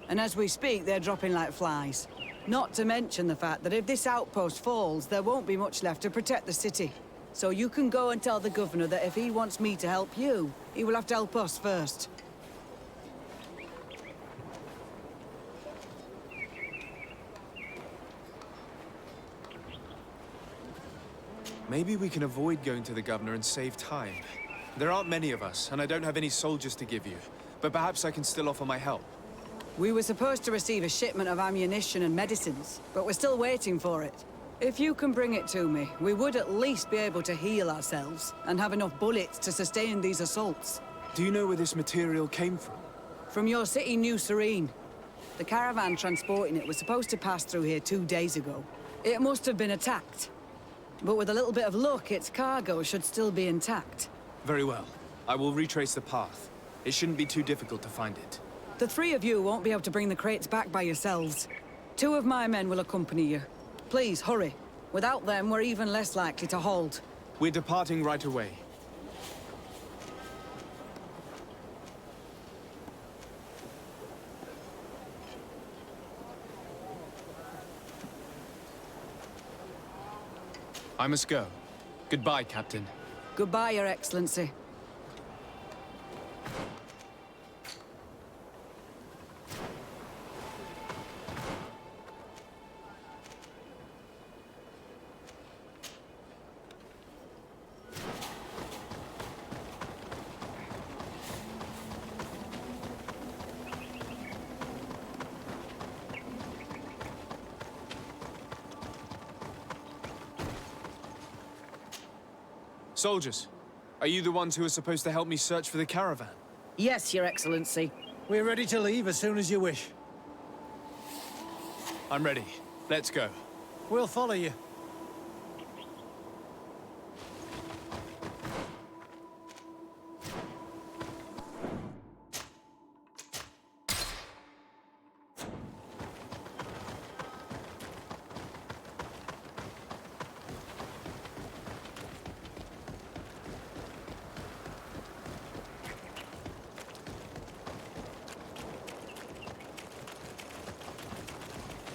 And as we speak, they're dropping like flies. Not to mention the fact that if this outpost falls, there won't be much left to protect the city. So you can go and tell the governor that if he wants me to help you, he will have to help us first. Maybe we can avoid going to the governor and save time. There aren't many of us, and I don't have any soldiers to give you. But perhaps I can still offer my help. We were supposed to receive a shipment of ammunition and medicines, but we're still waiting for it. If you can bring it to me, we would at least be able to heal ourselves and have enough bullets to sustain these assaults. Do you know where this material came from? From your city, New Serene. The caravan transporting it was supposed to pass through here 2 days ago. It must have been attacked. But with a little bit of luck, its cargo should still be intact. Very well. I will retrace the path. It shouldn't be too difficult to find it. The 3 of you won't be able to bring the crates back by yourselves. 2 of my men will accompany you. Please, hurry. Without them, we're even less likely to hold. We're departing right away. I must go. Goodbye, Captain. Goodbye, Your Excellency. Soldiers, are you the ones who are supposed to help me search for the caravan? Yes, Your Excellency. We're ready to leave as soon as you wish. I'm ready. Let's go. We'll follow you.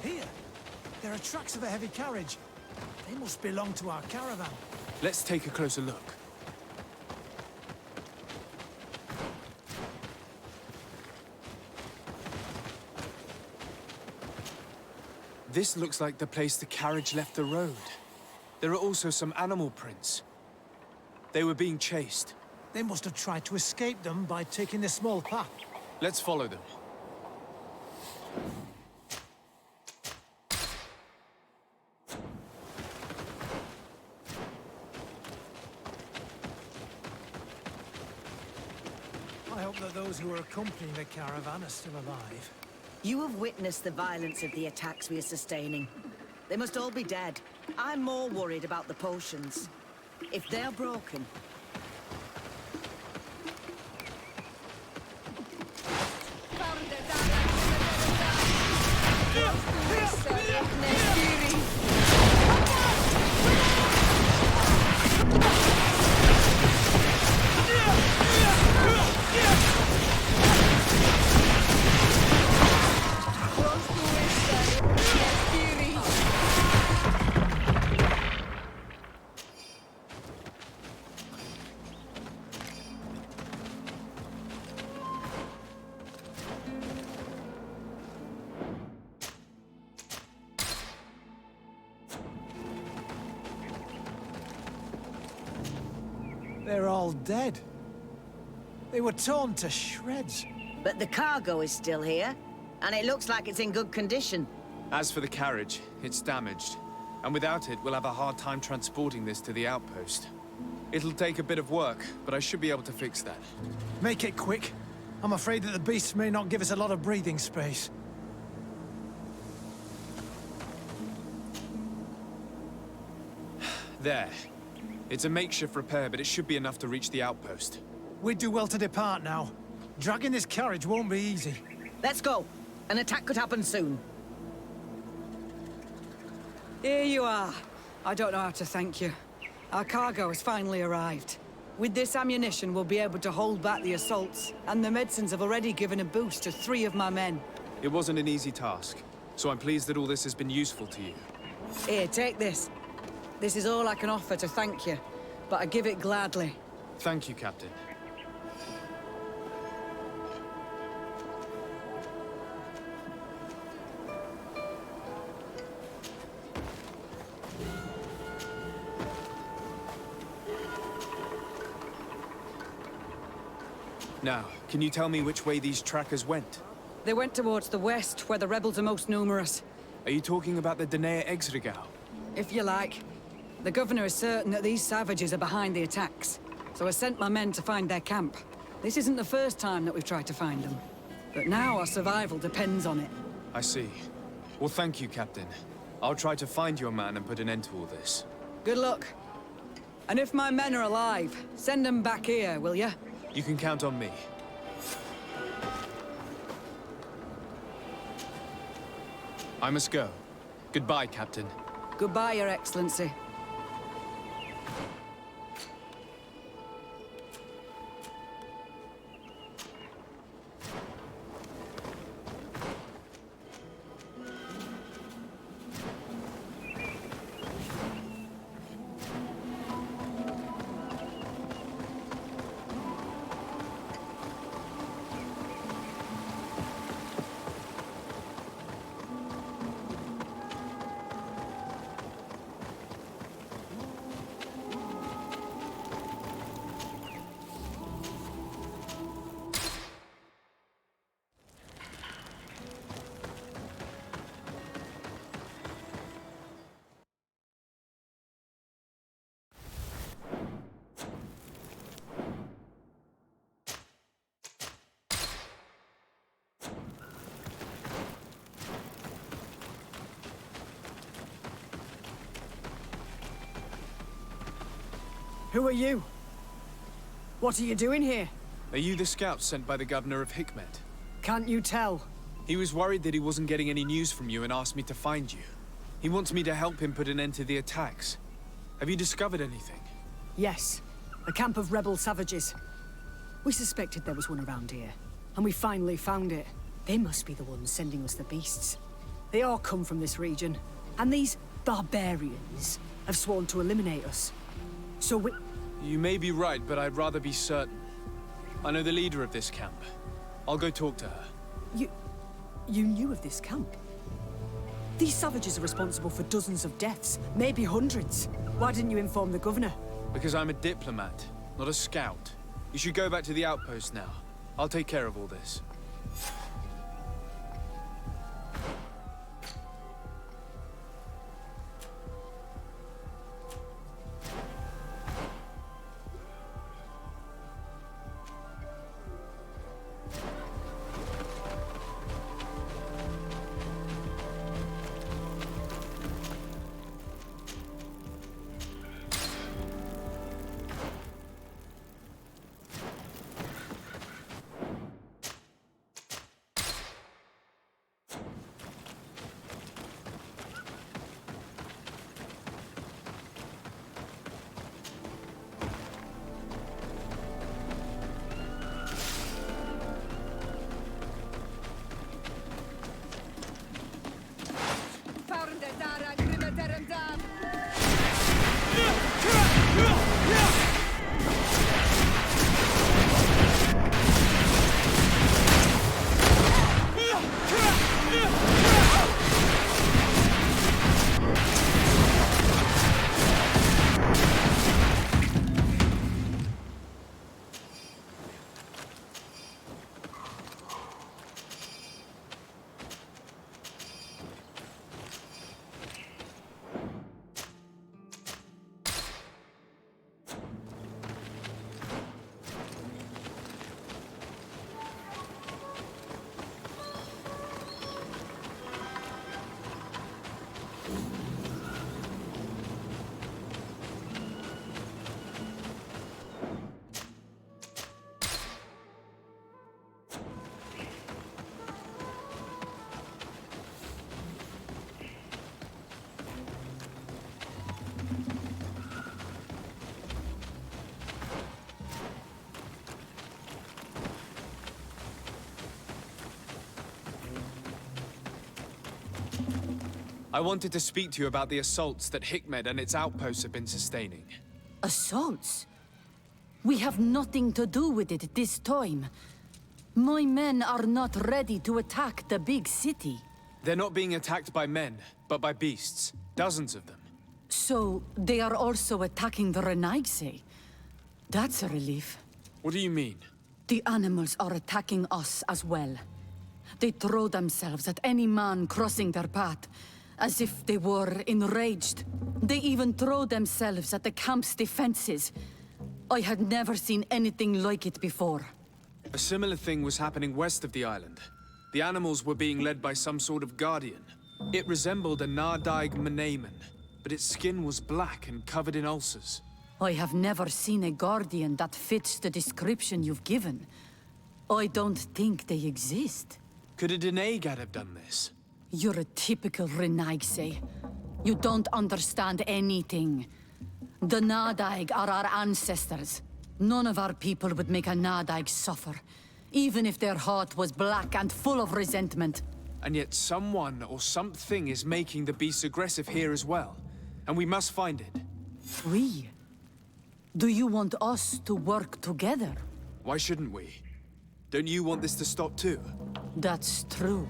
Here! There are tracks of a heavy carriage. They must belong to our caravan. Let's take a closer look. This looks like the place the carriage left the road. There are also some animal prints. They were being chased. They must have tried to escape them by taking the small path. Let's follow them. I hope that those who are accompanying the caravan are still alive. You have witnessed the violence of the attacks we are sustaining. They must all be dead. I'm more worried about the potions. If they're broken... They're all dead. They were torn to shreds. But the cargo is still here, and it looks like it's in good condition. As for the carriage, it's damaged. And without it, we'll have a hard time transporting this to the outpost. It'll take a bit of work, but I should be able to fix that. Make it quick. I'm afraid that the beasts may not give us a lot of breathing space. There. It's a makeshift repair, but it should be enough to reach the outpost. We'd do well to depart now. Dragging this carriage won't be easy. Let's go. An attack could happen soon. Here you are. I don't know how to thank you. Our cargo has finally arrived. With this ammunition, we'll be able to hold back the assaults, and the medicines have already given a boost to 3 of my men. It wasn't an easy task, so I'm pleased that all this has been useful to you. Here, take this. This is all I can offer to thank you. but I give it gladly. Thank you, Captain. Now, can you tell me which way these trackers went? They went towards the west, where the rebels are most numerous. Are you talking about the Danea Exregau? If you like. The governor is certain that these savages are behind the attacks, so I sent my men to find their camp. This isn't the first time that we've tried to find them, but now our survival depends on it. I see. Well, thank you, Captain. I'll try to find your man and put an end to all this. Good luck. And if my men are alive, send them back here, will you? You can count on me. I must go. Goodbye, Captain. Goodbye, Your Excellency. Who are you? What are you doing here? Are you the scout sent by the governor of Hikmet? Can't you tell? He was worried that he wasn't getting any news from you and asked me to find you. He wants me to help him put an end to the attacks. Have you discovered anything? Yes. A camp of rebel savages. We suspected there was one around here, and we finally found it. They must be the ones sending us the beasts. They all come from this region, and these barbarians have sworn to eliminate us. So we... You may be right, but I'd rather be certain. I know the leader of this camp. I'll go talk to her. You knew of this camp? These savages are responsible for dozens of deaths, maybe hundreds. Why didn't you inform the governor? Because I'm a diplomat, not a scout. You should go back to the outpost now. I'll take care of all this. I wanted to speak to you about the assaults that Hikmet and its outposts have been sustaining. Assaults? We have nothing to do with it this time. My men are not ready to attack the big city. They're not being attacked by men, but by beasts. Dozens of them. So, they are also attacking the Renaigse. That's a relief. What do you mean? The animals are attacking us as well. They throw themselves at any man crossing their path, as if they were enraged. They even throw themselves at the camp's defenses. I had never seen anything like it before. A similar thing was happening west of the island. The animals were being led by some sort of guardian. It resembled a Nardaig Mnemen, but its skin was black and covered in ulcers. I have never seen a guardian that fits the description you've given. I don't think they exist. Could a Denaigad have done this? You're a typical Renaigse. You don't understand anything. The Nardaig are our ancestors. None of our people would make a Nardaig suffer, even if their heart was black and full of resentment. And yet someone or something is making the beasts aggressive here as well. And we must find it. We? Do you want us to work together? Why shouldn't we? Don't you want this to stop too? That's true.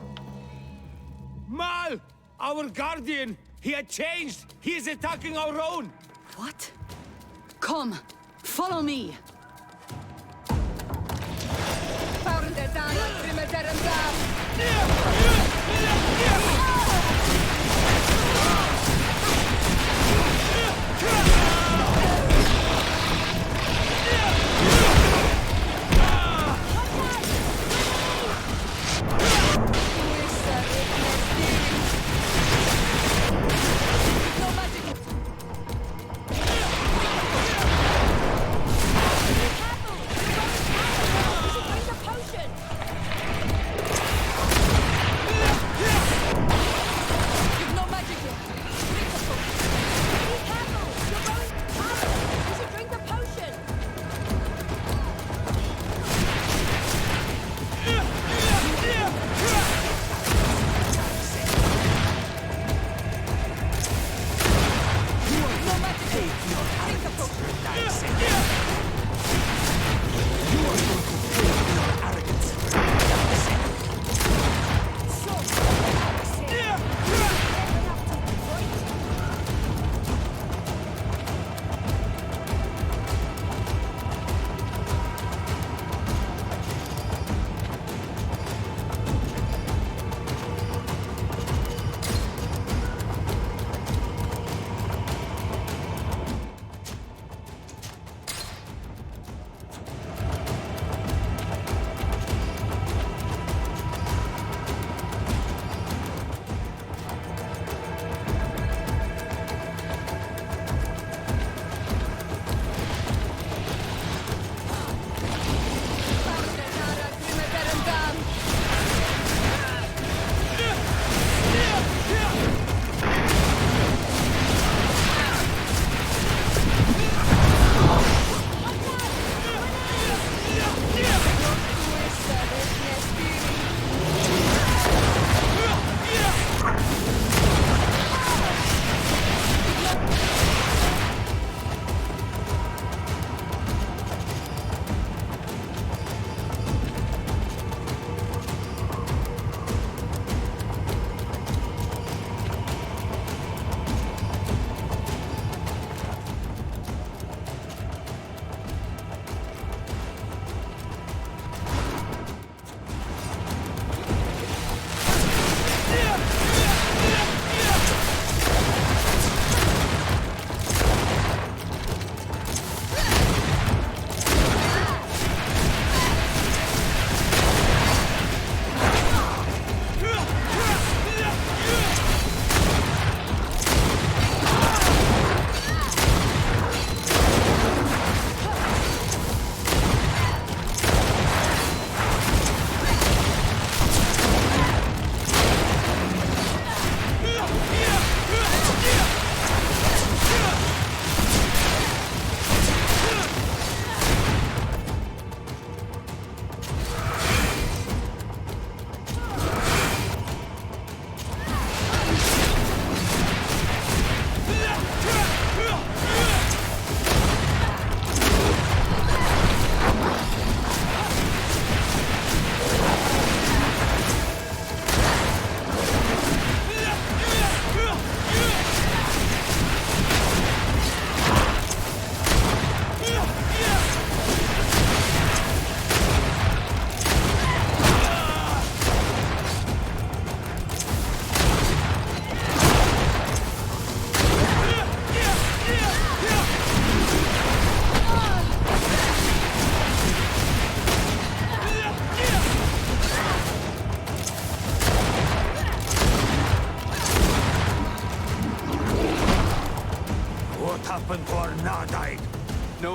Mal! Our guardian! He had changed! He is attacking our own! What? Come! Follow me!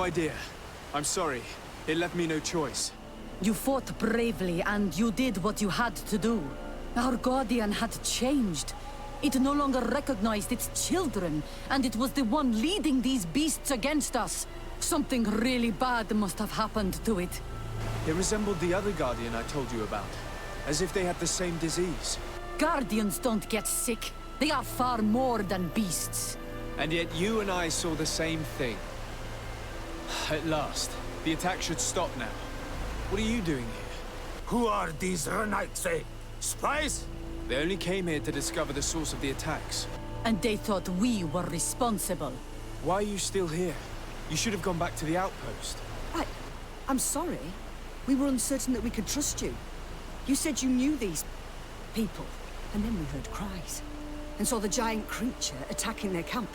no idea. I'm sorry. It left me no choice. You fought bravely, and you did what you had to do. Our Guardian had changed. It no longer recognized its children, and it was the one leading these beasts against us. Something really bad must have happened to it. It resembled the other Guardian I told you about. As if they had the same disease. Guardians don't get sick. They are far more than beasts. And yet you and I saw the same thing. At last, the attack should stop now. What are you doing here? Who are these Renaitse? Spies? They only came here to discover the source of the attacks. And they thought we were responsible. Why are you still here? You should have gone back to the outpost. I'm sorry. We were uncertain that we could trust you. You said you knew these people, and then we heard cries, and saw the giant creature attacking their camp.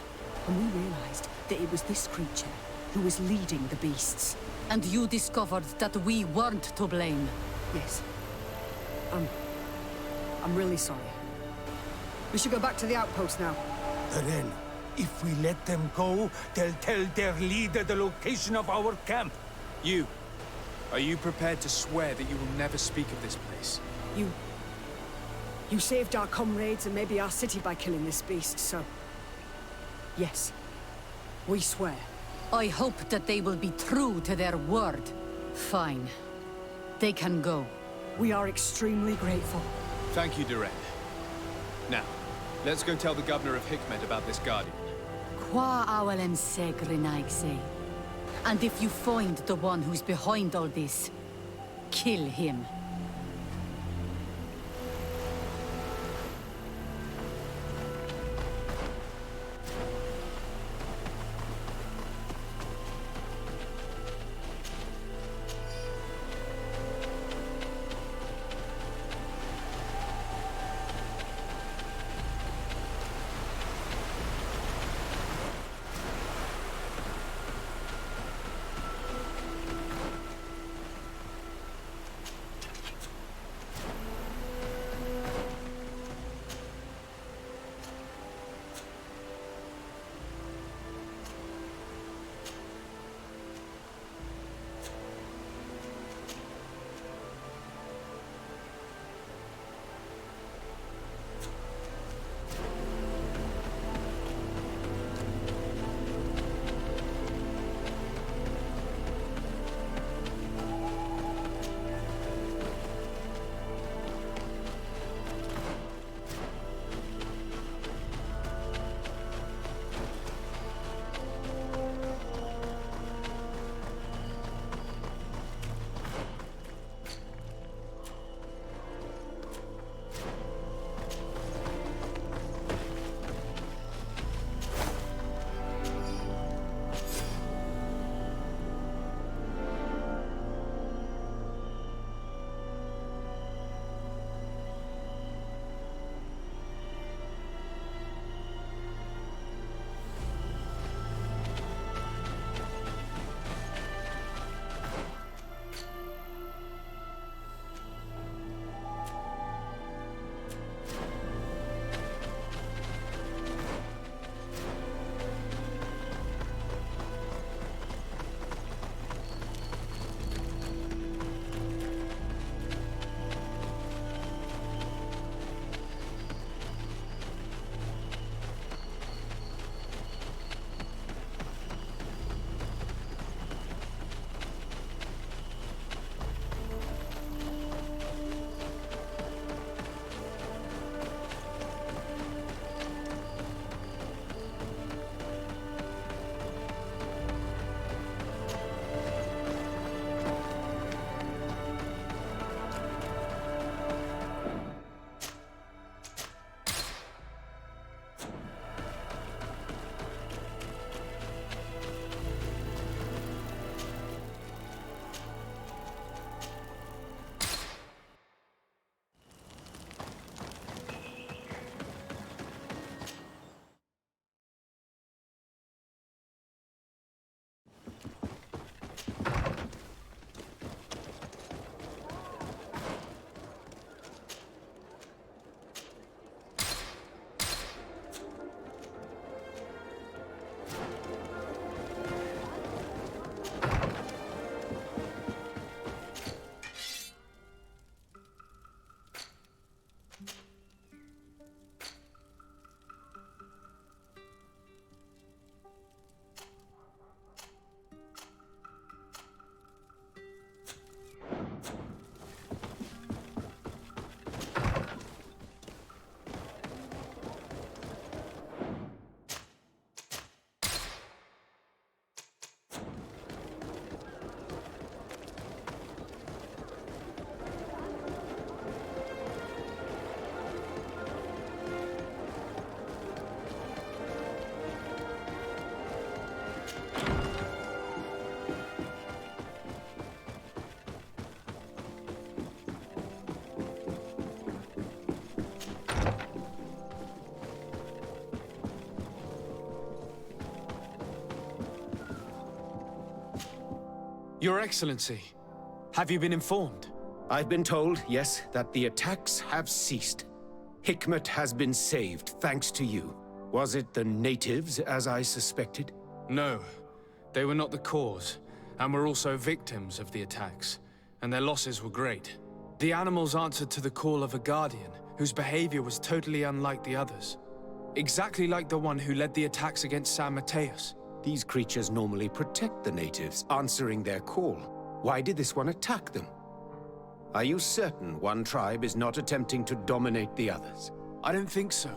And we realized that it was this creature who was leading the beasts. And you discovered that we weren't to blame. Yes. I'm really sorry. We should go back to the outpost now. Then, if we let them go, they'll tell their leader the location of our camp. You. Are you prepared to swear that you will never speak of this place? You saved our comrades and maybe our city by killing this beast, so... Yes. We swear. I hope that they will be true to their word. Fine. They can go. We are extremely grateful. Thank you, Duran. Now, let's go tell the governor of Hikmet about this Guardian. Qua awalem segrenaigse. And if you find the one who's behind all this, kill him. Your Excellency, have you been informed? I've been told, yes, that the attacks have ceased. Hikmet has been saved, thanks to you. Was it the natives, as I suspected? No, they were not the cause, and were also victims of the attacks, and their losses were great. The animals answered to the call of a guardian, whose behavior was totally unlike the others. Exactly like the one who led the attacks against San Mateus. These creatures normally protect the natives, answering their call. Why did this one attack them? Are you certain one tribe is not attempting to dominate the others? I don't think so.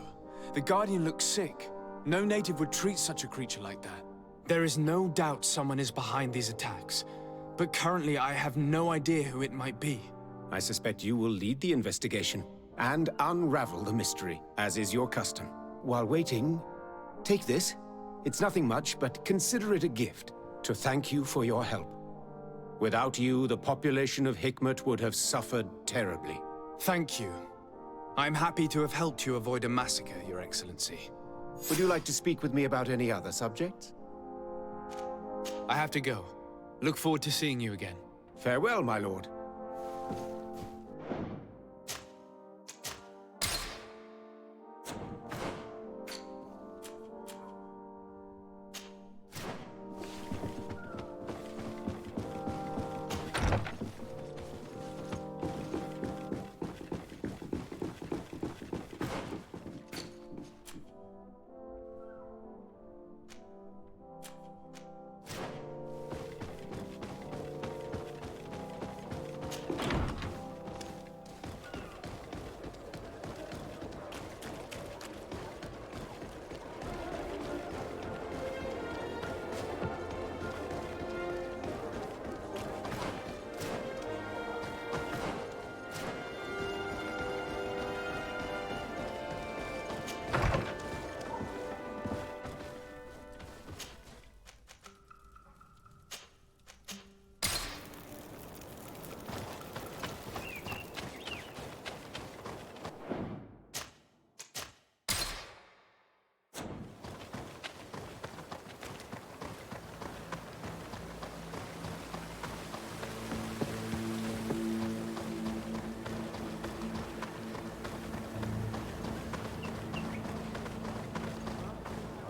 The Guardian looks sick. No native would treat such a creature like that. There is no doubt someone is behind these attacks, but currently I have no idea who it might be. I suspect you will lead the investigation and unravel the mystery, as is your custom. While waiting, take this. It's nothing much, but consider it a gift to thank you for your help. Without you, the population of Hikmet would have suffered terribly. Thank you. I'm happy to have helped you avoid a massacre, Your Excellency. Would you like to speak with me about any other subjects? I have to go. Look forward to seeing you again. Farewell, my lord.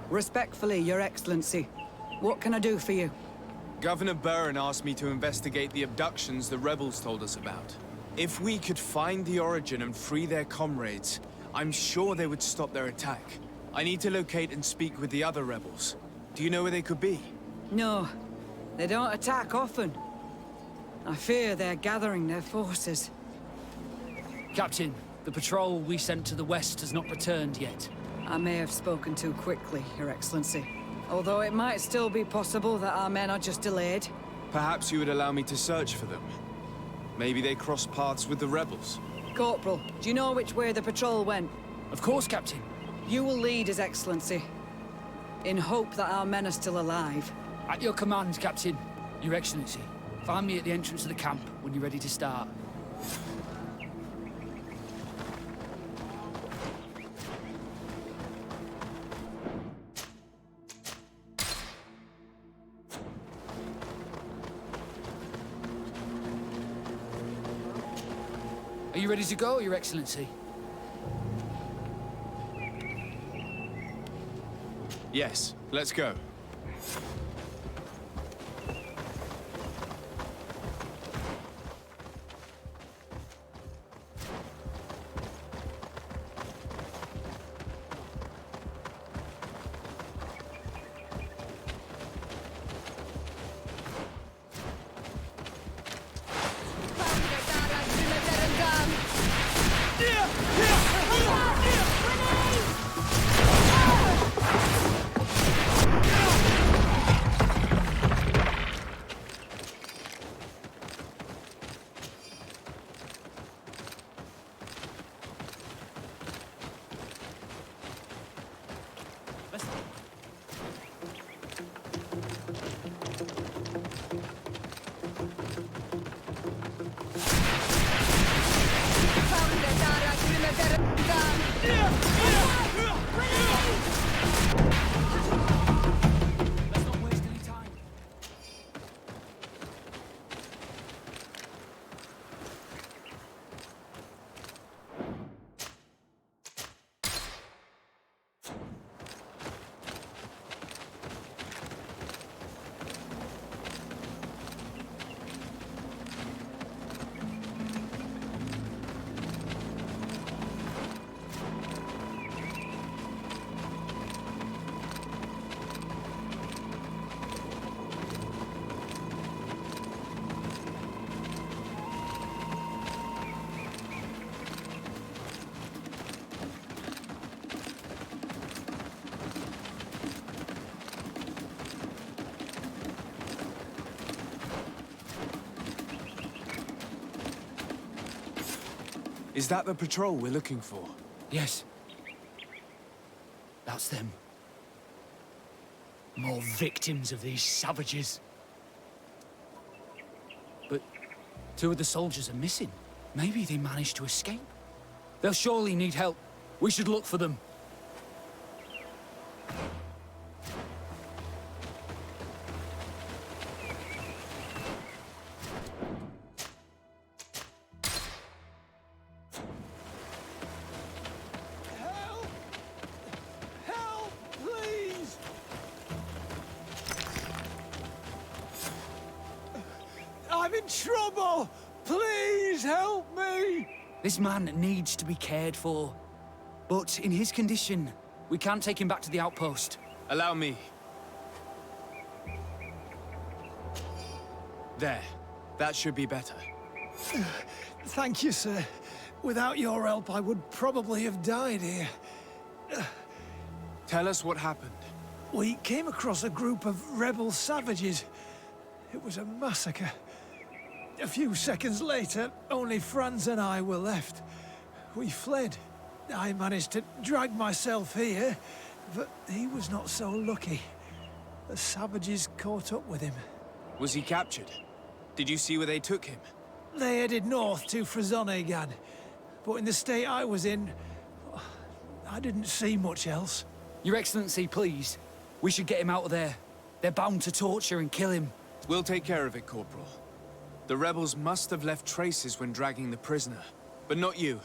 Respectfully, Your Excellency. What can I do for you? Governor Burren asked me to investigate the abductions the rebels told us about. If we could find the origin and free their comrades, I'm sure they would stop their attack. I need to locate and speak with the other rebels. Do you know where they could be? No, they don't attack often. I fear they're gathering their forces. Captain, the patrol we sent to the west has not returned yet. I may have spoken too quickly, Your Excellency. Although it might still be possible that our men are just delayed. Perhaps you would allow me to search for them. Maybe they crossed paths with the rebels. Corporal, do you know which way the patrol went? Of course, Captain. You will lead, His Excellency, in hope that our men are still alive. At your command, Captain. Your Excellency, find me at the entrance of the camp when you're ready to start. Are you ready to go, Your Excellency? Yes, let's go. Is that the patrol we're looking for? Yes. That's them. More victims of these savages. But 2 of the soldiers are missing. Maybe they managed to escape. They'll surely need help. We should look for them. Help, please! I'm in trouble! Please help me! This man needs to be cared for. But in his condition, we can't take him back to the outpost. Allow me. There. That should be better. Thank you, sir. Without your help, I would probably have died here. Tell us what happened. We came across a group of rebel savages. It was a massacre. A few seconds later, only Franz and I were left. We fled. I managed to drag myself here, but he was not so lucky. The savages caught up with him. Was he captured? Did you see where they took him? They headed north to Frazonegan, but in the state I was in, I didn't see much else. Your Excellency, please. We should get him out of there. They're bound to torture and kill him. We'll take care of it, Corporal. The rebels must have left traces when dragging the prisoner. But not you.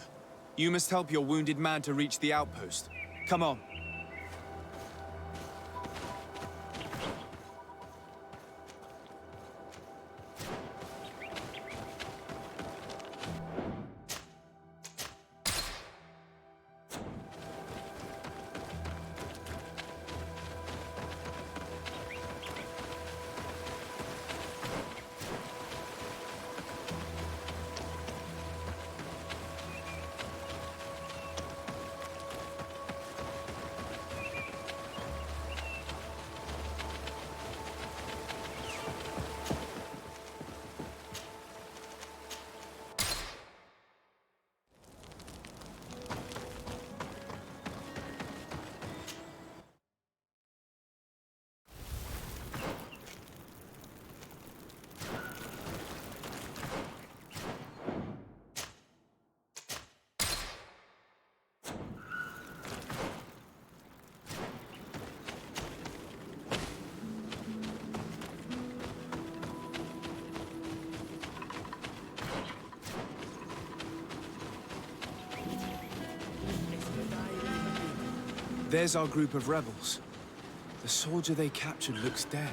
You must help your wounded man to reach the outpost. Come on. There's our group of rebels. The soldier they captured looks dead.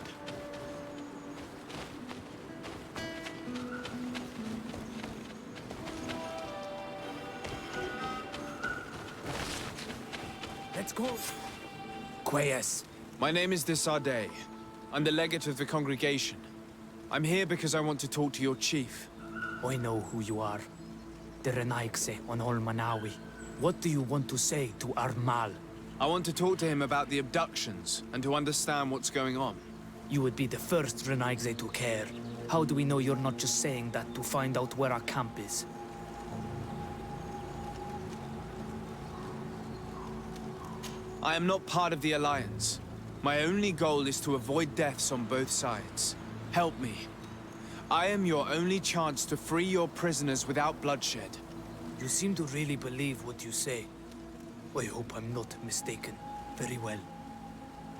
Let's go. Quayas. My name is Desade. I'm the legate of the congregation. I'm here because I want to talk to your chief. I know who you are. The Renaigse on Olmanawi. What do you want to say to Armal? I want to talk to him about the abductions, and to understand what's going on. You would be the first Renaigse to care. How do we know you're not just saying that to find out where our camp is? I am not part of the Alliance. My only goal is to avoid deaths on both sides. Help me. I am your only chance to free your prisoners without bloodshed. You seem to really believe what you say. I hope I'm not mistaken. Very well.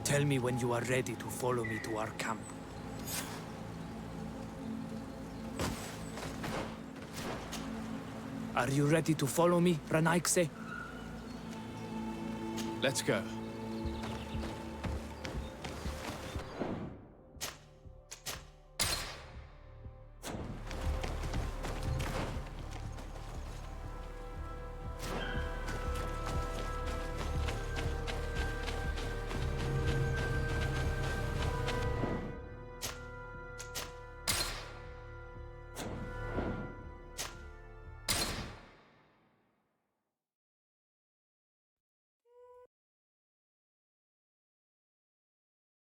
Tell me when you are ready to follow me to our camp. Are you ready to follow me, Renaigse? Let's go.